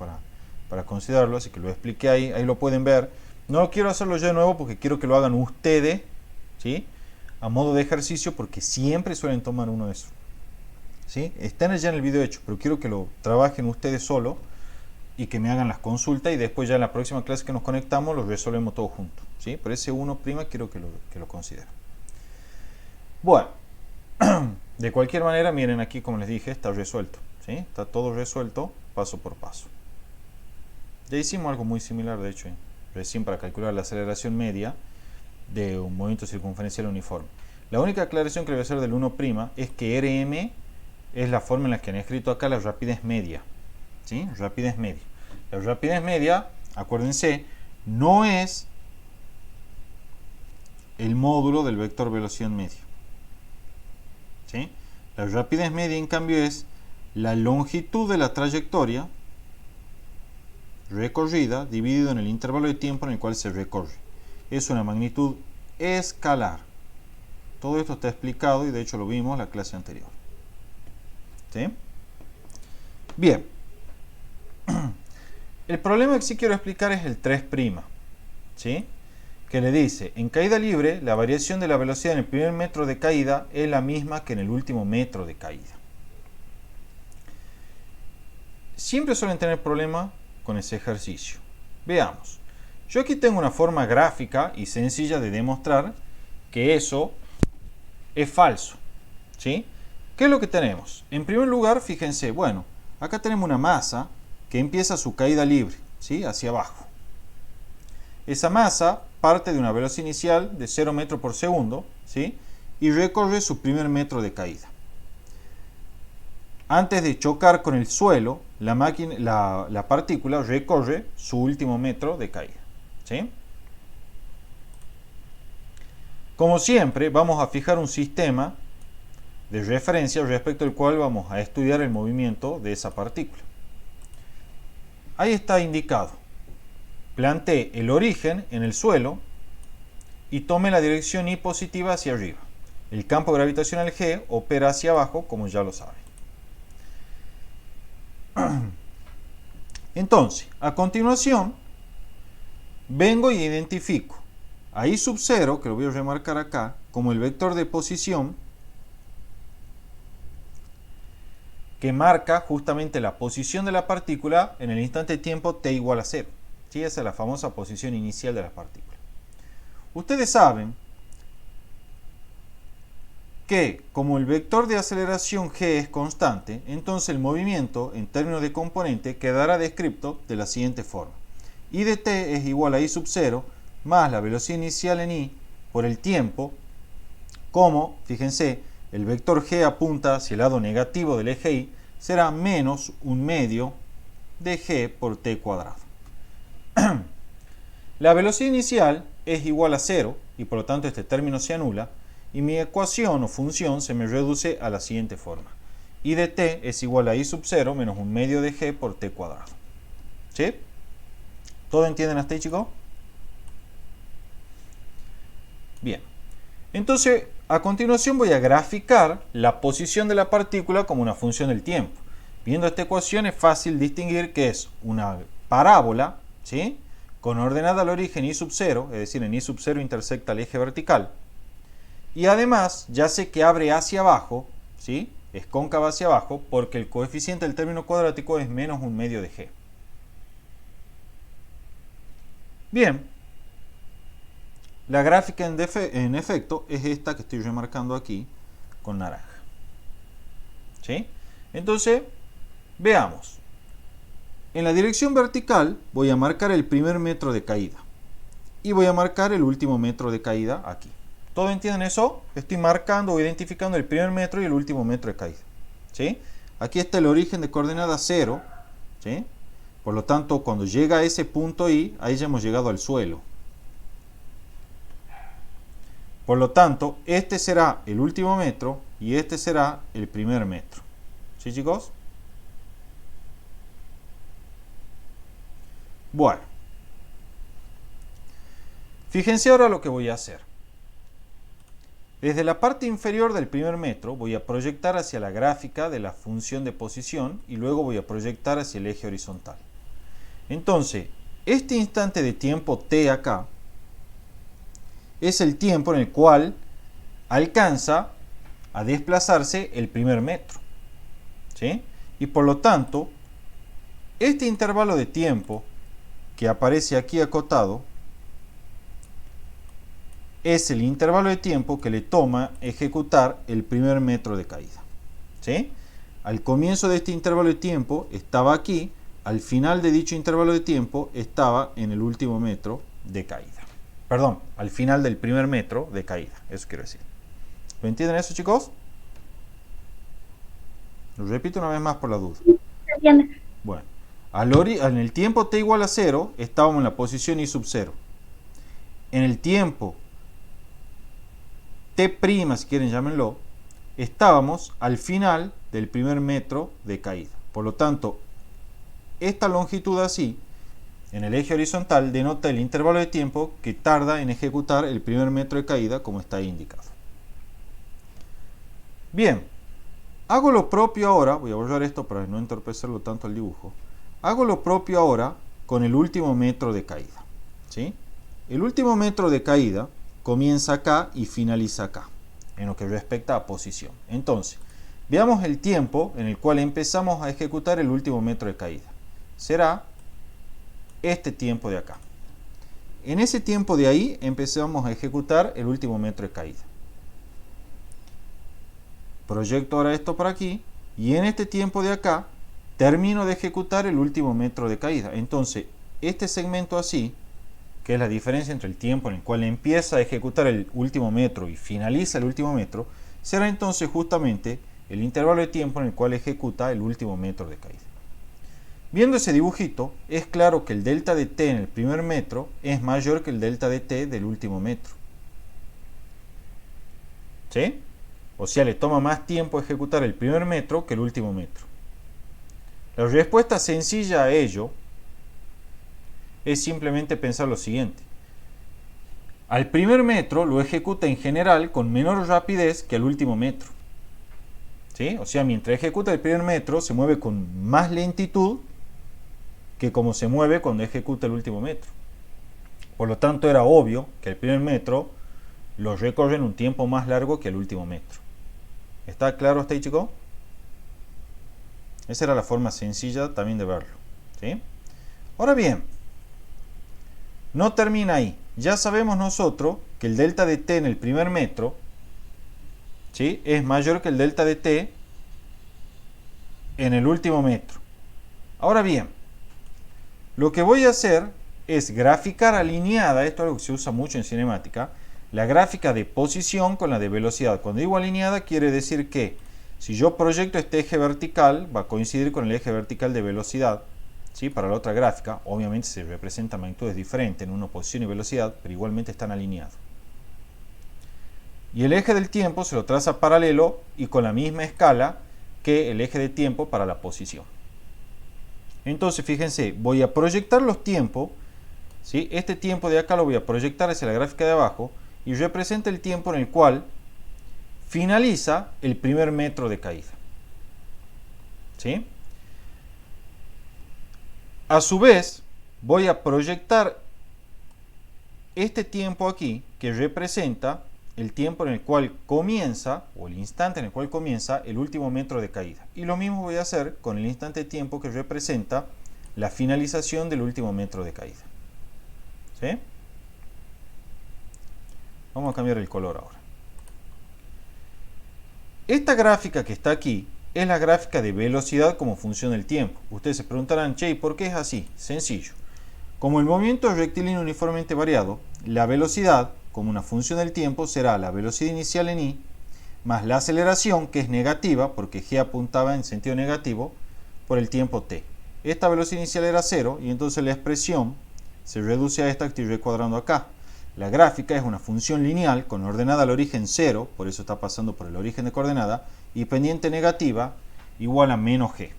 para considerarlo, así que lo expliqué ahí, ahí lo pueden ver. No quiero hacerlo yo de nuevo porque quiero que lo hagan ustedes, ¿sí? A modo de ejercicio, porque siempre suelen tomar uno de esos, ¿sí? Están ya en el video hecho, pero quiero que lo trabajen ustedes solo y que me hagan las consultas y después ya en la próxima clase que nos conectamos lo resolvemos todos juntos, ¿sí? Pero ese 1' quiero que lo consideren. Bueno, de cualquier manera, miren aquí como les dije, está resuelto, ¿sí? Está todo resuelto paso por paso. Ya hicimos algo muy similar, de hecho, recién para calcular la aceleración media de un movimiento circunferencial uniforme. La única aclaración que le voy a hacer del 1' es que Rm es la forma en la que han escrito acá la rapidez media, ¿sí? Rapidez media. La rapidez media, acuérdense, no es el módulo del vector velocidad media, ¿sí? La rapidez media, en cambio, es la longitud de la trayectoria recorrida dividido en el intervalo de tiempo en el cual se recorre. Es una magnitud escalar. Todo esto está explicado y de hecho lo vimos en la clase anterior. ¿Sí? Bien. El problema que sí quiero explicar es el 3', ¿sí? Que le dice, en caída libre, la variación de la velocidad en el primer metro de caída es la misma que en el último metro de caída. Siempre suelen tener problemas con ese ejercicio. Veamos. Yo aquí tengo una forma gráfica y sencilla de demostrar que eso es falso, ¿sí? ¿Qué es lo que tenemos? En primer lugar, fíjense, bueno, acá tenemos una masa que empieza su caída libre, ¿sí? Hacia abajo. Esa masa parte de una velocidad inicial de 0 metros por segundo, ¿sí? Y recorre su primer metro de caída. Antes de chocar con el suelo, la partícula recorre su último metro de caída, ¿sí? Como siempre, vamos a fijar un sistema de referencia respecto al cual vamos a estudiar el movimiento de esa partícula. Ahí está indicado. Plantee el origen en el suelo y tome la dirección Y positiva hacia arriba. El campo gravitacional G opera hacia abajo, como ya lo saben. Entonces, a continuación, vengo y identifico a I sub 0, que lo voy a remarcar acá, como el vector de posición que marca justamente la posición de la partícula en el instante de tiempo t igual a 0. ¿sí? Esa es la famosa posición inicial de las partículas. Ustedes saben que como el vector de aceleración g es constante, entonces el movimiento en términos de componente quedará descrito de la siguiente forma. I de t es igual a I sub 0 más la velocidad inicial en I por el tiempo, como, fíjense, el vector g apunta hacia el lado negativo del eje Y, será menos un medio de g por t cuadrado. La velocidad inicial es igual a 0 y por lo tanto este término se anula y mi ecuación o función se me reduce a la siguiente forma. I de t es igual a I sub 0 menos un medio de g por t cuadrado. ¿Sí? ¿Todo entienden hasta ahí, chicos? Bien. Entonces, a continuación voy a graficar la posición de la partícula como una función del tiempo. Viendo esta ecuación es fácil distinguir que es una parábola, ¿sí? Con ordenada al origen I sub 0, es decir, en I sub 0 intersecta el eje vertical. Y además, ya sé que abre hacia abajo, ¿sí? Es cóncava hacia abajo, porque el coeficiente del término cuadrático es menos un medio de g. Bien. La gráfica en efecto es esta que estoy remarcando aquí con naranja. ¿Sí? Entonces, veamos. En la dirección vertical voy a marcar el primer metro de caída. Y voy a marcar el último metro de caída aquí. ¿Todos entienden eso? Estoy marcando o identificando el primer metro y el último metro de caída. ¿Sí? Aquí está el origen de coordenada 0. ¿Sí? Por lo tanto, cuando llega a ese punto I, ahí ya hemos llegado al suelo. Por lo tanto, este será el último metro y este será el primer metro. ¿Sí, chicos? Bueno. Fíjense ahora lo que voy a hacer. Desde la parte inferior del primer metro voy a proyectar hacia la gráfica de la función de posición y luego voy a proyectar hacia el eje horizontal. Entonces, este instante de tiempo t acá es el tiempo en el cual alcanza a desplazarse el primer metro. ¿Sí? Y por lo tanto, este intervalo de tiempo que aparece aquí acotado es el intervalo de tiempo que le toma ejecutar el primer metro de caída. ¿Sí? Al comienzo de este intervalo de tiempo estaba aquí, al final de dicho intervalo de tiempo estaba en el último metro de caída. Perdón, al final del primer metro de caída, eso quiero decir. ¿Lo entienden eso, chicos? Lo repito una vez más por la duda. ¿Entiendes? Bueno, en el tiempo t igual a 0, estábamos en la posición I sub 0. En el tiempo t', si quieren llámenlo, estábamos al final del primer metro de caída. Por lo tanto, esta longitud así, en el eje horizontal, denota el intervalo de tiempo que tarda en ejecutar el primer metro de caída, como está ahí indicado. Bien, hago lo propio ahora, voy a borrar esto para no entorpecerlo tanto el dibujo. Hago lo propio ahora con el último metro de caída. ¿Sí? El último metro de caída comienza acá y finaliza acá, en lo que respecta a posición. Entonces, veamos el tiempo en el cual empezamos a ejecutar el último metro de caída. Será este tiempo de acá. En ese tiempo de ahí empezamos a ejecutar el último metro de caída. Proyecto ahora esto para aquí y en este tiempo de acá termino de ejecutar el último metro de caída. Entonces, este segmento así, que es la diferencia entre el tiempo en el cual empieza a ejecutar el último metro y finaliza el último metro, será entonces justamente el intervalo de tiempo en el cual ejecuta el último metro de caída. Viendo ese dibujito, es claro que el delta de t en el primer metro es mayor que el delta de t del último metro. ¿Sí? O sea, le toma más tiempo ejecutar el primer metro que el último metro. La respuesta sencilla a ello es simplemente pensar lo siguiente. Al primer metro lo ejecuta en general con menor rapidez que al último metro. ¿Sí? O sea, mientras ejecuta el primer metro se mueve con más lentitud que como se mueve cuando ejecuta el último metro. Por lo tanto, era obvio que el primer metro lo recorre en un tiempo más largo que el último metro. ¿Está claro hasta ahí, chicos? Esa era la forma sencilla también de verlo. ¿Sí? Ahora bien, No termina ahí. Ya sabemos nosotros que el delta de t en el primer metro, ¿sí?, es mayor que el delta de t en el último metro. Ahora bien, lo que voy a hacer es graficar alineada, esto es algo que se usa mucho en cinemática, la gráfica de posición con la de velocidad. Cuando digo alineada quiere decir que si yo proyecto este eje vertical, va a coincidir con el eje vertical de velocidad, ¿sí?, para la otra gráfica. Obviamente se representan magnitudes diferentes en una posición y velocidad, pero igualmente están alineados. Y el eje del tiempo se lo traza paralelo y con la misma escala que el eje de tiempo para la posición. Entonces, fíjense, voy a proyectar los tiempos, ¿sí? Este tiempo de acá lo voy a proyectar hacia la gráfica de abajo y representa el tiempo en el cual finaliza el primer metro de caída. ¿Sí? A su vez, voy a proyectar este tiempo aquí, que representa el tiempo en el cual comienza, o el instante en el cual comienza el último metro de caída. Y lo mismo voy a hacer con el instante de tiempo que representa la finalización del último metro de caída. ¿Sí? Vamos a cambiar el color ahora. Esta gráfica que está aquí es la gráfica de velocidad como función del tiempo. Ustedes se preguntarán, che, ¿por qué es así? Sencillo. Como el movimiento es rectilíneo uniformemente variado, la velocidad, como una función del tiempo, será la velocidad inicial en i, más la aceleración, que es negativa, porque g apuntaba en sentido negativo, por el tiempo t. Esta velocidad inicial era 0, y entonces la expresión se reduce a esta que estoy recuadrando acá. La gráfica es una función lineal con ordenada al origen 0, por eso está pasando por el origen de coordenada, y pendiente negativa igual a menos g.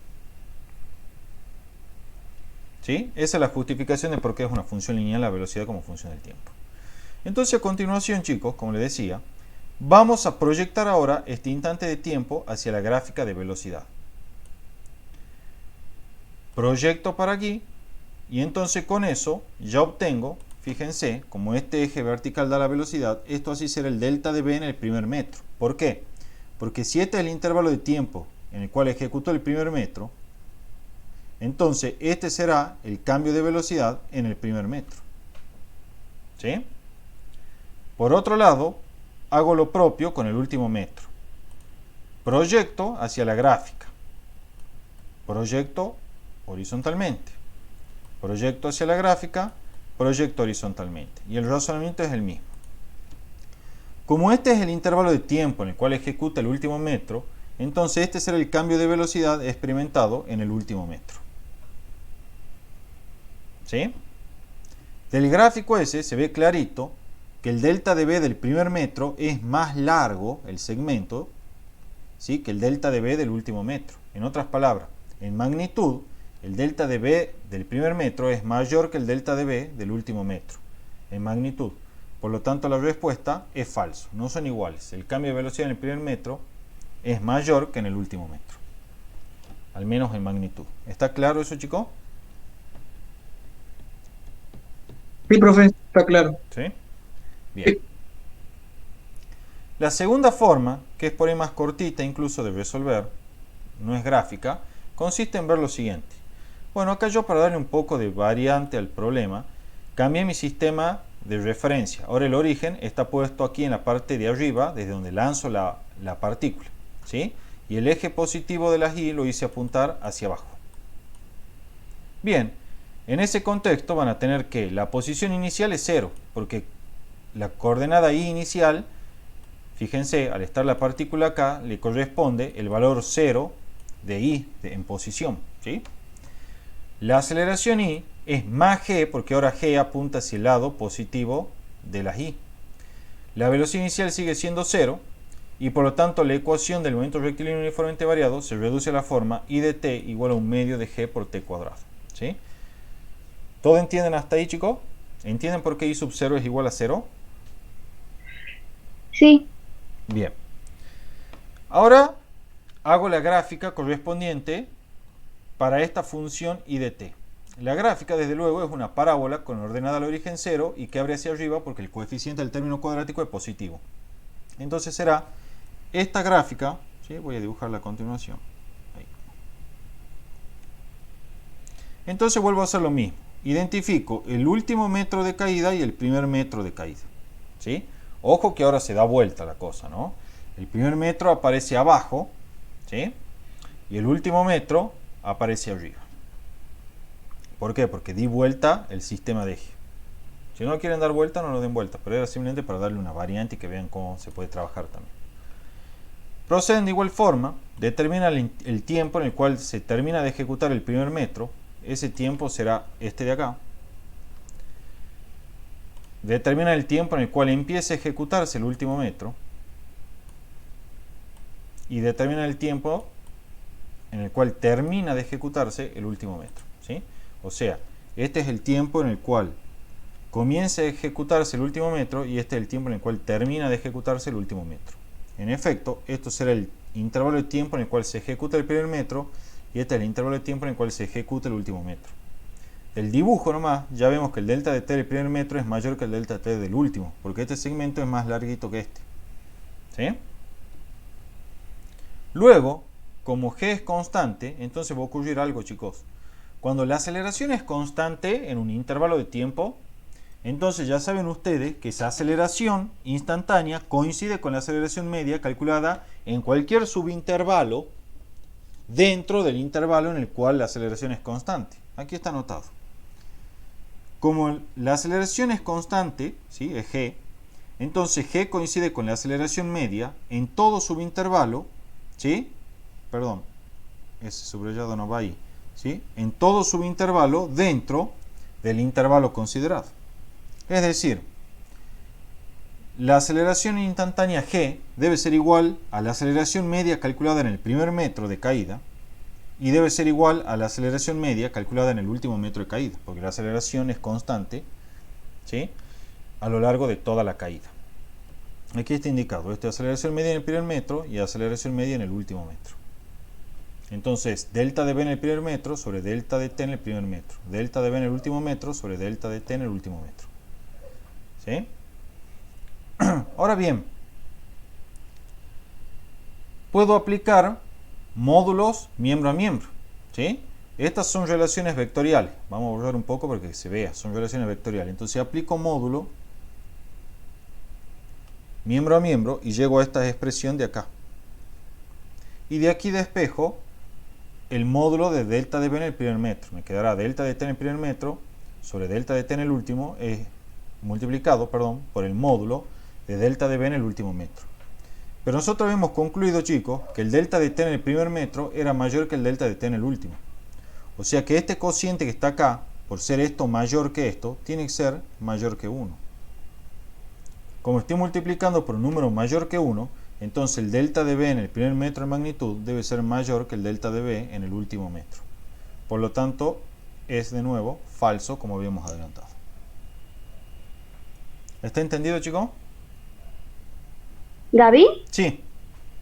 ¿Sí? Esa es la justificación de por qué es una función lineal la velocidad como función del tiempo. Entonces, a continuación, chicos, como les decía, vamos a proyectar ahora este instante de tiempo hacia la gráfica de velocidad. Proyecto para aquí y entonces con eso ya obtengo, fíjense, como este eje vertical da la velocidad, esto así será el delta de v en el primer metro. ¿Por qué? Porque si este es el intervalo de tiempo en el cual ejecutó el primer metro, entonces este será el cambio de velocidad en el primer metro. ¿Sí? Por otro lado, hago lo propio con el último metro. Proyecto hacia la gráfica. Proyecto horizontalmente. Proyecto hacia la gráfica, proyecto horizontalmente. Y el razonamiento es el mismo. Como este es el intervalo de tiempo en el cual ejecuta el último metro, entonces este será el cambio de velocidad experimentado en el último metro. ¿Sí? Del gráfico ese se ve clarito que el delta de v del primer metro es más largo, el segmento, ¿sí?, que el delta de v del último metro. En otras palabras, en magnitud, el delta de v del primer metro es mayor que el delta de v del último metro. En magnitud. Por lo tanto, la respuesta es falso. No son iguales. El cambio de velocidad en el primer metro es mayor que en el último metro. Al menos en magnitud. ¿Está claro eso, chicos? Sí, profe, está claro. ¿Sí? Bien. La segunda forma, que es por ahí más cortita incluso de resolver, no es gráfica, consiste en ver lo siguiente. Bueno, acá yo, para darle un poco de variante al problema, cambié mi sistema de referencia. Ahora el origen está puesto aquí en la parte de arriba, desde donde lanzo la partícula, ¿sí? Y el eje positivo de la i lo hice apuntar hacia abajo. Bien, en ese contexto van a tener que la posición inicial es 0, porque la coordenada i inicial, fíjense, al estar la partícula acá, le corresponde el valor 0 de i en posición, ¿sí? La aceleración i es más g, porque ahora g apunta hacia el lado positivo de la i. La velocidad inicial sigue siendo 0, y por lo tanto la ecuación del momento rectilíneo uniformemente variado se reduce a la forma i de t igual a 1 medio de g por t cuadrado. ¿Sí? ¿Todo entienden hasta ahí, chicos? ¿Entienden por qué i sub 0 es igual a 0? Sí. Bien. Ahora hago la gráfica correspondiente para esta función i de t. La gráfica, desde luego, es una parábola con ordenada al origen 0 y que abre hacia arriba porque el coeficiente del término cuadrático es positivo. Entonces será esta gráfica, ¿sí? Voy a dibujarla a continuación. Ahí. Entonces vuelvo a hacer lo mismo. identifico el último metro de caída y el primer metro de caída. ¿Sí? Ojo que ahora se da vuelta la cosa, ¿no? El primer metro aparece abajo, ¿sí? Y el último metro aparece arriba. ¿Por qué? Porque di vuelta el sistema de eje. Si no quieren dar vuelta, no lo den vuelta, pero era simplemente para darle una variante y que vean cómo se puede trabajar también. Proceden de igual forma, determina el tiempo en el cual se termina de ejecutar el primer metro. Ese tiempo será este de acá. Determina el tiempo en el cual empieza a ejecutarse el último metro. Y determina el tiempo en el cual termina de ejecutarse el último metro, ¿sí? O sea, este es el tiempo en el cual comienza a ejecutarse el último metro y este es el tiempo en el cual termina de ejecutarse el último metro. En efecto, esto será el intervalo de tiempo en el cual se ejecuta el primer metro y este es el intervalo de tiempo en el cual se ejecuta el último metro. Del dibujo nomás, ya vemos que el delta de t del primer metro es mayor que el delta de t del último, porque este segmento es más larguito que este. ¿Sí? Luego, como g es constante, entonces va a ocurrir algo, chicos. Cuando la aceleración es constante en un intervalo de tiempo, entonces ya saben ustedes que esa aceleración instantánea coincide con la aceleración media calculada en cualquier subintervalo dentro del intervalo en el cual la aceleración es constante. Aquí está anotado. Como la aceleración es constante, ¿sí? Es g, entonces g coincide con la aceleración media en todo subintervalo, ¿sí? Perdón, ese subrayado no va ahí, ¿sí? En todo subintervalo dentro del intervalo considerado. Es decir, la aceleración instantánea g debe ser igual a la aceleración media calculada en el primer metro de caída y debe ser igual a la aceleración media calculada en el último metro de caída, porque la aceleración es constante, ¿sí? A lo largo de toda la caída. Aquí está indicado, esta aceleración media en el primer metro y aceleración media en el último metro. Entonces, delta de b en el primer metro sobre delta de t en el primer metro. Delta de b en el último metro sobre delta de t en el último metro. ¿Sí? Ahora bien, puedo aplicar módulos miembro a miembro. ¿Sí? Estas son relaciones vectoriales. Vamos a borrar un poco para que se vea. Son relaciones vectoriales. Entonces aplico módulo miembro a miembro y llego a esta expresión de acá. Y de aquí despejo el módulo de delta de b en el primer metro. Me quedará delta de t en el primer metro sobre delta de t en el último multiplicado por el módulo de delta de b en el último metro. Pero nosotros hemos concluido, chicos, que el delta de t en el primer metro era mayor que el delta de t en el último. O sea que este cociente que está acá, por ser esto mayor que esto, tiene que ser mayor que 1. Como estoy multiplicando por un número mayor que 1, entonces el delta de b en el primer metro de magnitud debe ser mayor que el delta de b en el último metro. Por lo tanto, es de nuevo falso, como habíamos adelantado. ¿Está entendido, chicos? Gaby, Sí.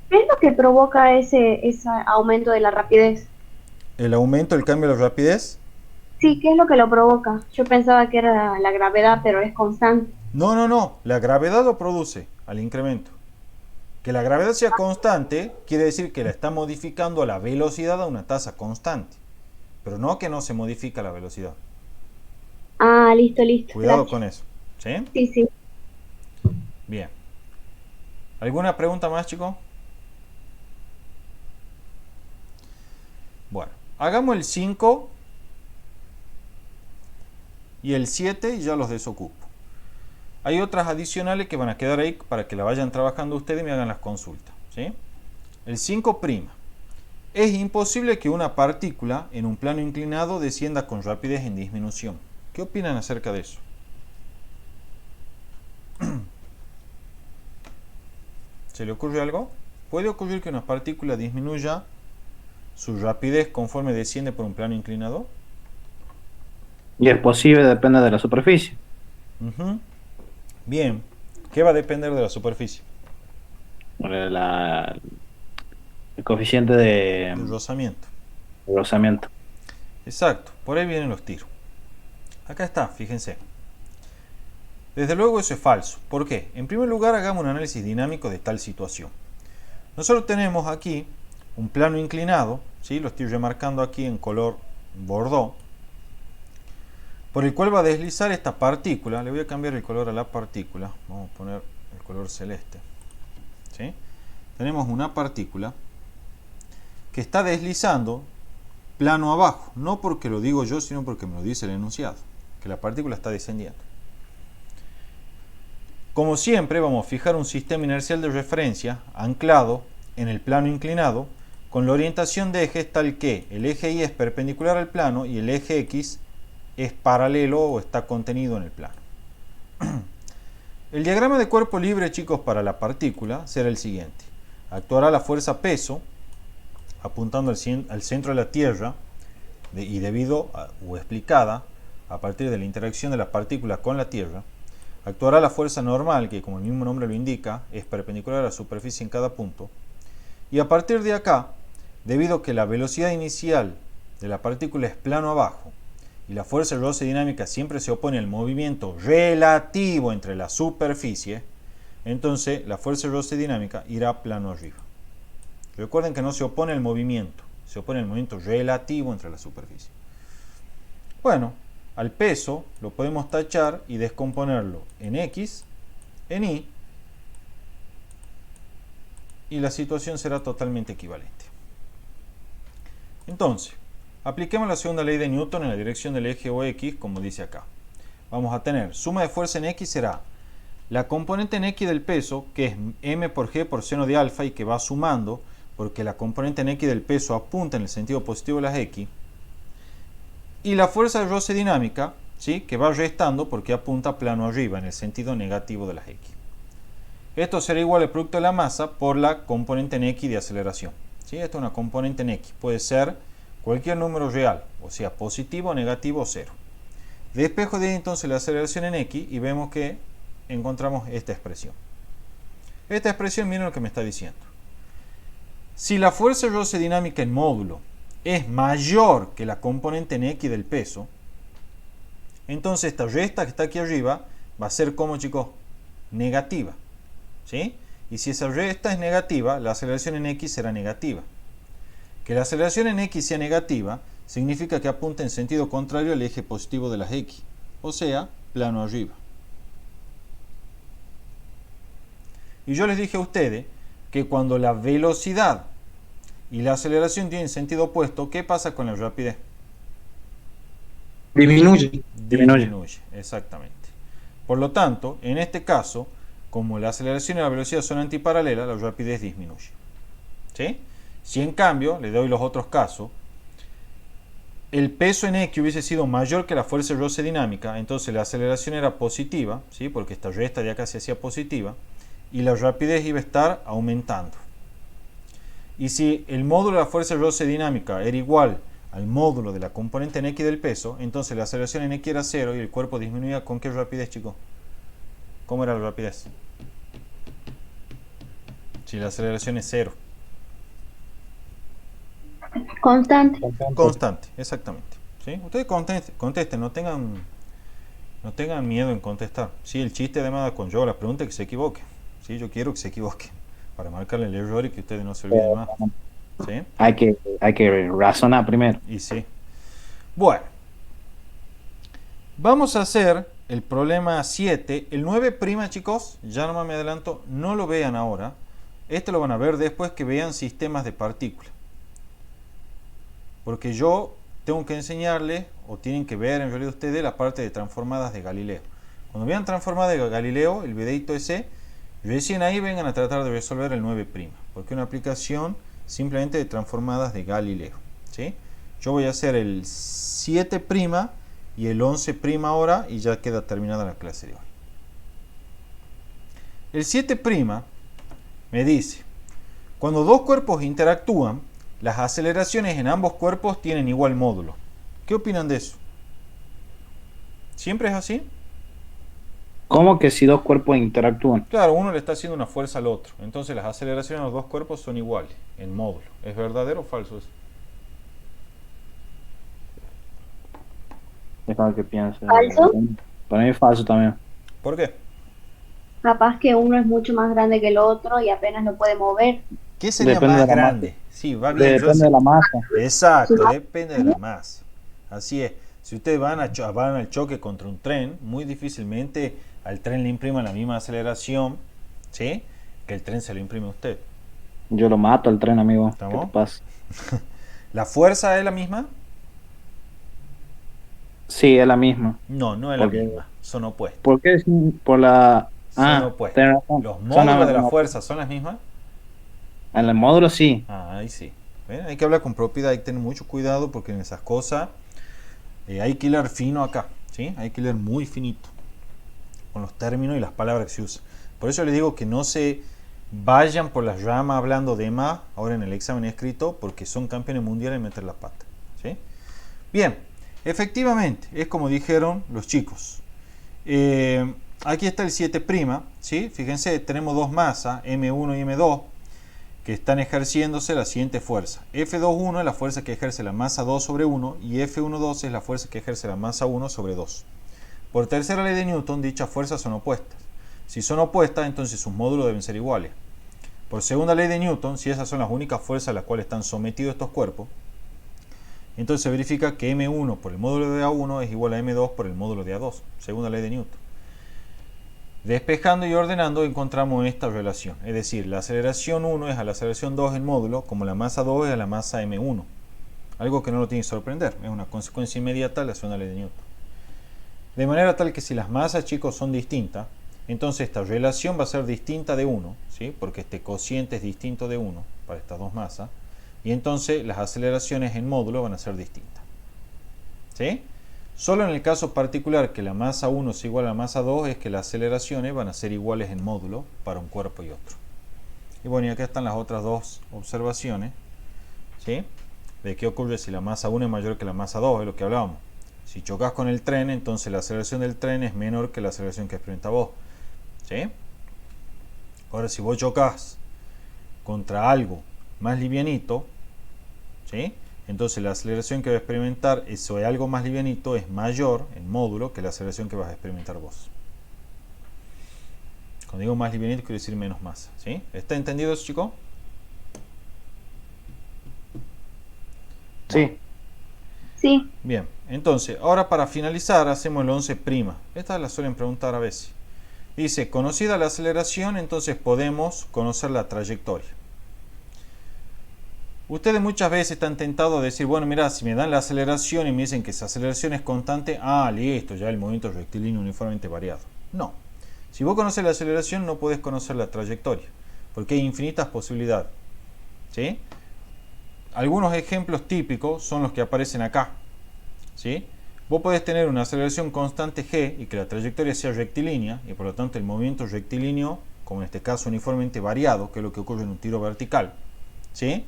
¿qué es lo que provoca ese aumento de la rapidez? El aumento, el cambio de la rapidez. Sí, ¿qué es lo que lo provoca? Yo pensaba que era la gravedad, pero es constante. No. La gravedad lo produce al incremento. Que la gravedad sea constante quiere decir que la está modificando a la velocidad a una tasa constante. Pero no que no se modifica la velocidad. Ah, listo. Cuidado Gracias. con eso. ¿Sí? Sí. Bien. ¿Alguna pregunta más, chicos? Bueno, hagamos el 5 y el 7 y ya los desocupo. Hay otras adicionales que van a quedar ahí para que la vayan trabajando ustedes y me hagan las consultas. ¿Sí? El 5'. Es imposible que una partícula en un plano inclinado descienda con rapidez en disminución. ¿Qué opinan acerca de eso? ¿Se le ocurre algo? ¿Puede ocurrir que una partícula disminuya su rapidez conforme desciende por un plano inclinado? Y es posible, depende de la superficie. Bien. ¿Qué va a depender de la superficie? El coeficiente de El rozamiento. rozamiento. Exacto. Por ahí vienen los tiros. Acá está, fíjense. Desde luego eso es falso. ¿Por qué? En primer lugar, hagamos un análisis dinámico de tal situación. Nosotros tenemos aquí un plano inclinado, ¿sí? Lo estoy remarcando aquí en color bordó. por el cual va a deslizar esta partícula. Le voy a cambiar el color a la partícula. Vamos a poner el color celeste. ¿Sí? Tenemos una partícula que está deslizando plano abajo. No porque lo digo yo, sino porque me lo dice el enunciado. Que la partícula está descendiendo. Como siempre, vamos a fijar un sistema inercial de referencia anclado en el plano inclinado con la orientación de ejes tal que el eje Y es perpendicular al plano y el eje X es paralelo o está contenido en el plano. El diagrama de cuerpo libre, chicos, para la partícula será el siguiente. Actuará la fuerza peso apuntando al centro de la Tierra y debido o explicada a partir de la interacción de la partícula con la Tierra. Actuará la fuerza normal, que como el mismo nombre lo indica, es perpendicular a la superficie en cada punto. Y a partir de acá, debido a que la velocidad inicial de la partícula es plano abajo y la fuerza de roce dinámica siempre se opone al movimiento relativo entre la superficie, entonces la fuerza de roce dinámica irá plano arriba. Recuerden que no se opone al movimiento, se opone al movimiento relativo entre la superficie. Bueno, al peso lo podemos tachar y descomponerlo en X, en Y, y la situación será totalmente equivalente. Entonces, apliquemos la segunda ley de Newton en la dirección del eje OX, como dice acá. Vamos a tener suma de fuerza en X será la componente en X del peso, que es m por g por seno de alfa y que va sumando, porque la componente en X del peso apunta en el sentido positivo de las X, y la fuerza de roce dinámica, ¿sí?, que va restando porque apunta plano arriba en el sentido negativo de las X. Esto será igual al producto de la masa por la componente en X de aceleración. ¿Sí? Esto es una componente en X. Puede ser cualquier número real, o sea, positivo, negativo o cero. Despejo de ahí entonces la aceleración en X y vemos que encontramos esta expresión. Esta expresión, miren lo que me está diciendo. Si la fuerza de roce dinámica en módulo es mayor que la componente en X del peso, entonces esta resta que está aquí arriba va a ser como, chicos, negativa. ¿Sí? Y si esa resta es negativa, la aceleración en X será negativa. Que la aceleración en X sea negativa significa que apunta en sentido contrario al eje positivo de las X, o sea, plano arriba. Y yo les dije a ustedes que cuando la velocidad y la aceleración tienen sentido opuesto, ¿qué pasa con la rapidez? Disminuye. Disminuye, exactamente. Por lo tanto, en este caso, como la aceleración y la velocidad son antiparalelas, la rapidez disminuye. ¿Sí? Si en cambio, le doy los otros casos, el peso en X hubiese sido mayor que la fuerza de roce dinámica, entonces la aceleración era positiva, ¿sí?, porque esta resta de acá se hacía positiva, y la rapidez iba a estar aumentando. Y si el módulo de la fuerza de roce dinámica era igual al módulo de la componente en X del peso, entonces la aceleración en X era 0 y el cuerpo disminuía ¿con qué rapidez, chicos? ¿Cómo era la rapidez? Si la aceleración es 0. Constante. Constante, exactamente. ¿Sí? Ustedes contesten, no tengan miedo en contestar. Sí, el chiste además con yo la pregunta es que se equivoque. ¿Sí? Yo quiero que se equivoque para marcarle el error y que ustedes no se olviden más. ¿Sí? Hay que razonar primero. Y sí. Bueno. Vamos a hacer el problema 7. El 9', chicos, ya nomás me adelanto, no lo vean ahora. Este lo van a ver después que vean sistemas de partículas. Porque yo tengo que enseñarles, o tienen que ver en realidad ustedes, la parte de transformadas de Galileo. Cuando vean transformadas de Galileo, el videito ese, recién ahí vengan a tratar de resolver el 9', porque es una aplicación simplemente de transformadas de Galileo. ¿Sí? Yo voy a hacer el 7' y el 11' ahora y ya queda terminada la clase de hoy. El 7' me dice, cuando dos cuerpos interactúan, las aceleraciones en ambos cuerpos tienen igual módulo. ¿Qué opinan de eso? ¿Siempre es así? ¿Cómo que si dos cuerpos interactúan? Claro, uno le está haciendo una fuerza al otro. Entonces las aceleraciones en los dos cuerpos son iguales en módulo. ¿Es verdadero o falso eso? Déjame que piense. ¿Falso? Para mí es falso también. ¿Por qué? Capaz que uno es mucho más grande que el otro y apenas lo puede mover. ¿Qué sería Depende más de la grande? Sí, va bien. Depende de la masa. Exacto, Sí. depende de la masa. Así es. Si ustedes van al choque contra un tren, muy difícilmente al tren le impriman la misma aceleración, ¿sí?, que el tren se lo imprime a usted. Yo lo mato al tren, amigo. ¿Qué ¿Estamos? te pasa? ¿La fuerza es la misma? Sí, es la misma. No, no es la Porque- misma. Son opuestos. ¿Por qué? Por la... Son opuestos. tenés razón. ¿Los Son módulos de la no, fuerza son las mismas? En el módulo sí. Ah, ahí sí. ¿Ven? Hay que hablar con propiedad, hay que tener mucho cuidado porque en esas cosas hay que hilar fino acá, ¿sí? Hay que hilar muy finito con los términos y las palabras que se usan. Por eso les digo que no se vayan por las ramas hablando de más ahora en el examen escrito, porque son campeones mundiales en meter la pata, ¿sí? Bien, efectivamente, es como dijeron los chicos. Aquí está el 7', ¿sí? Fíjense, tenemos dos masas, M1 y M2, que están ejerciéndose la siguiente fuerza. F21 es la fuerza que ejerce la masa 2 sobre 1 y F12 es la fuerza que ejerce la masa 1 sobre 2. Por tercera ley de Newton, dichas fuerzas son opuestas. Si son opuestas, entonces sus módulos deben ser iguales. Por segunda ley de Newton, si esas son las únicas fuerzas a las cuales están sometidos estos cuerpos, entonces se verifica que M1 por el módulo de A1 es igual a M2 por el módulo de A2. Segunda ley de Newton. Despejando y ordenando encontramos esta relación, es decir, la aceleración 1 es a la aceleración 2 en módulo, como la masa 2 es a la masa M1. Algo que no lo tiene que sorprender, es una consecuencia inmediata de la segunda ley de Newton. De manera tal que si las masas, chicos, son distintas, entonces esta relación va a ser distinta de 1, ¿sí?, porque este cociente es distinto de 1 para estas dos masas, y entonces las aceleraciones en módulo van a ser distintas, ¿sí? Solo en el caso particular que la masa 1 es igual a la masa 2 es que las aceleraciones van a ser iguales en módulo para un cuerpo y otro. Y bueno, y acá están las otras dos observaciones, ¿sí?, de qué ocurre si la masa 1 es mayor que la masa 2, es lo que hablábamos. Si chocas con el tren, entonces la aceleración del tren es menor que la aceleración que experimenta vos, ¿sí? Ahora, si vos chocas contra algo más livianito, ¿sí?, entonces la aceleración que va a experimentar eso de algo más livianito es mayor en módulo que la aceleración que vas a experimentar vos. Cuando digo más livianito quiero decir menos masa, ¿sí? ¿Está entendido eso, chicos? Sí. Sí, Bien, entonces, ahora para finalizar hacemos el 11'. Estas las suelen preguntar a veces. Dice, conocida la aceleración, entonces podemos conocer la trayectoria. Ustedes muchas veces están tentados a decir, bueno, mira, si me dan la aceleración y me dicen que esa aceleración es constante, listo, ya el movimiento rectilíneo uniformemente variado. No. Si vos conoces la aceleración, no podés conocer la trayectoria, porque hay infinitas posibilidades, ¿sí? Algunos ejemplos típicos son los que aparecen acá, ¿sí? Vos podés tener una aceleración constante g y que la trayectoria sea rectilínea, y por lo tanto el movimiento rectilíneo, como en este caso uniformemente variado, que es lo que ocurre en un tiro vertical, ¿sí?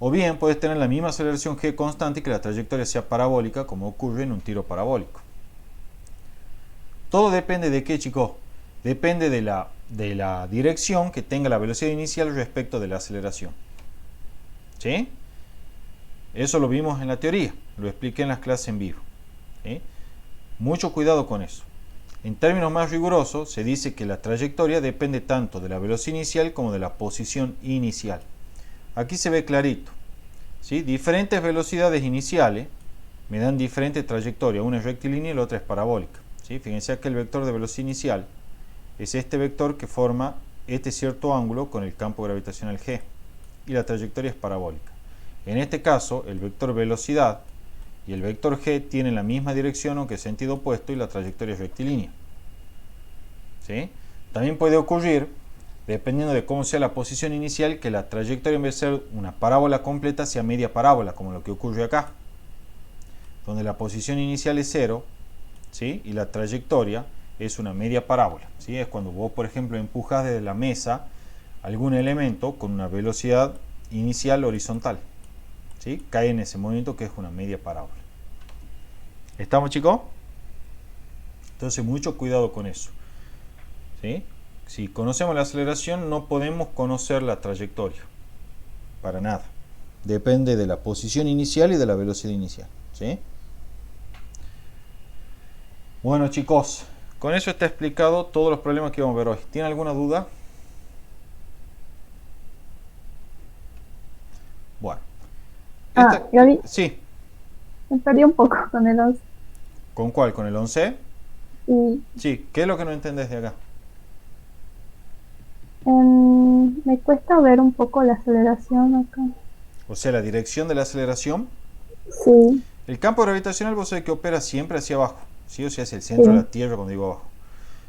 O bien puedes tener la misma aceleración g constante y que la trayectoria sea parabólica, como ocurre en un tiro parabólico. Todo depende de qué, chicos. Depende de la dirección que tenga la velocidad inicial respecto de la aceleración, ¿sí? Eso lo vimos en la teoría, lo expliqué en las clases en vivo, ¿sí? Mucho cuidado con eso. En términos más rigurosos, se dice que la trayectoria depende tanto de la velocidad inicial como de la posición inicial. Aquí se ve clarito, ¿sí? Diferentes velocidades iniciales me dan diferente trayectoria, una es rectilínea y la otra es parabólica, ¿sí? Fíjense que el vector de velocidad inicial es este vector que forma este cierto ángulo con el campo gravitacional g, y la trayectoria es parabólica. En este caso, el vector velocidad y el vector g tienen la misma dirección aunque sentido opuesto y la trayectoria es rectilínea, ¿sí? También puede ocurrir, dependiendo de cómo sea la posición inicial, que la trayectoria en vez de ser una parábola completa sea media parábola, como lo que ocurre acá, donde la posición inicial es 0, ¿sí?, y la trayectoria es una media parábola, ¿sí? Es cuando vos, por ejemplo, empujas desde la mesa algún elemento con una velocidad inicial horizontal, ¿sí? Cae en ese movimiento que es una media parábola. ¿Estamos, chicos? Entonces, mucho cuidado con eso, ¿sí? Si conocemos la aceleración, no podemos conocer la trayectoria, para nada. Depende de la posición inicial y de la velocidad inicial, ¿sí? Bueno, chicos, con eso está explicado todos los problemas que vamos a ver hoy. ¿Tienen alguna duda? Bueno. Gaby, Sí. me perdí un poco con el 11. ¿Con cuál? ¿Con el 11? Y Sí, ¿qué es lo que no entendés de acá? me cuesta ver un poco la aceleración acá. O sea, la dirección de la aceleración. Sí, El campo gravitacional vos sabés que opera siempre hacia abajo, ¿sí? O sea, hacia el centro sí. de la Tierra cuando digo abajo.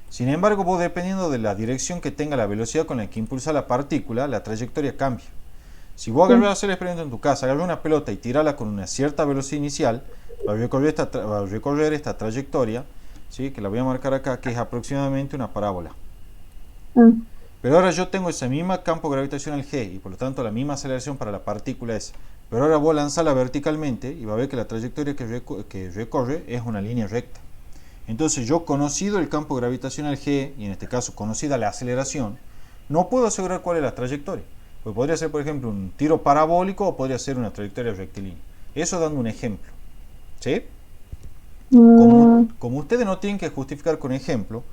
Sin embargo, vos dependiendo de la dirección que tenga la velocidad con la que impulsa la partícula, la trayectoria cambia. Si vos agarrás a hacer el experimento en tu casa, agarrás una pelota y tirala con una cierta velocidad inicial, va a recorrer esta trayectoria, ¿sí? Que la voy a marcar acá, que es aproximadamente una parábola. Mm, Pero ahora yo tengo ese mismo campo gravitacional G y por lo tanto la misma aceleración para la partícula S. Pero ahora vos lanzala verticalmente y va a ver que la trayectoria que recorre es una línea recta. Entonces yo, conocido el campo gravitacional G, y en este caso conocida la aceleración, no puedo asegurar cuál es la trayectoria. Pues podría ser, por ejemplo, un tiro parabólico o podría ser una trayectoria rectilínea. Eso dando un ejemplo. ¿Sí? mm, Como ustedes no tienen que justificar con ejemplo,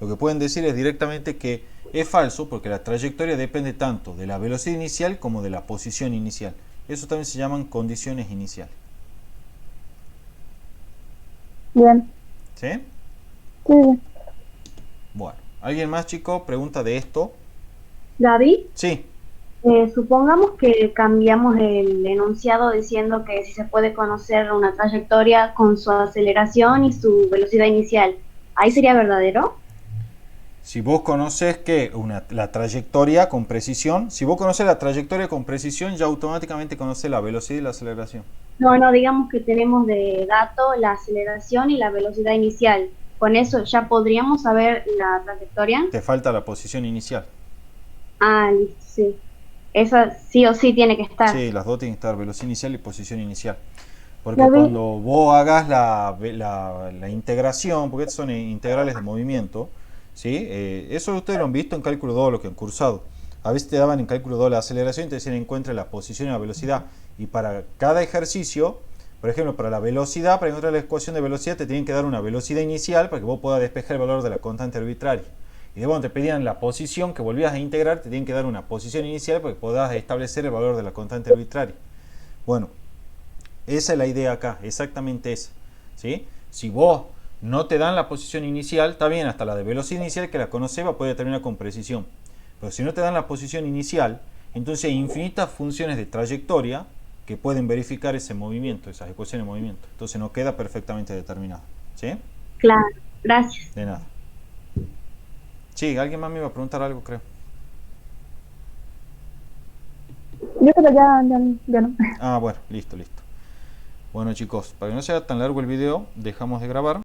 lo que pueden decir es directamente que es falso porque la trayectoria depende tanto de la velocidad inicial como de la posición inicial. Eso también se llaman condiciones iniciales. bien. ¿Sí? Sí, Bueno, ¿alguien más, chico? ¿Pregunta de esto? Gaby, Sí. supongamos que cambiamos el enunciado diciendo que si se puede conocer una trayectoria con su aceleración y su velocidad inicial, ¿ahí sería verdadero? Si vos conoces que la trayectoria con precisión, si vos conoces la trayectoria con precisión, ya automáticamente conoces la velocidad y la aceleración. No, no, digamos que tenemos de dato la aceleración y la velocidad inicial. Con eso ya podríamos saber la trayectoria. Te falta la posición inicial. Ah, listo, sí. Esa sí o sí tiene que estar. Sí, las dos tienen que estar, velocidad inicial y posición inicial. Porque Gaby, cuando vos hagas la integración, porque estos son integrales de movimiento, ¿sí? Eso ustedes lo han visto en cálculo 2, lo que han cursado. A veces te daban en cálculo 2 la aceleración y te decían encuentra la posición y la velocidad. Y para cada ejercicio, por ejemplo, para la velocidad, para encontrar la ecuación de velocidad, te tienen que dar una velocidad inicial para que vos puedas despejar el valor de la constante arbitraria. Y de cuando te pedían la posición que volvías a integrar, te tienen que dar una posición inicial para que puedas establecer el valor de la constante arbitraria. Bueno, esa es la idea acá, exactamente esa. ¿Sí? Si vos no te dan la posición inicial, está bien, hasta la de velocidad inicial que la conoces va a poder determinar con precisión. Pero si no te dan la posición inicial, entonces hay infinitas funciones de trayectoria que pueden verificar ese movimiento, esas ecuaciones de movimiento. Entonces no queda perfectamente determinado. ¿Sí? Claro, gracias. De nada. Sí, alguien más me iba a preguntar algo, creo. yo creo que ya no. Ah, bueno, listo. Bueno, chicos, para que no sea tan largo el video, dejamos de grabar.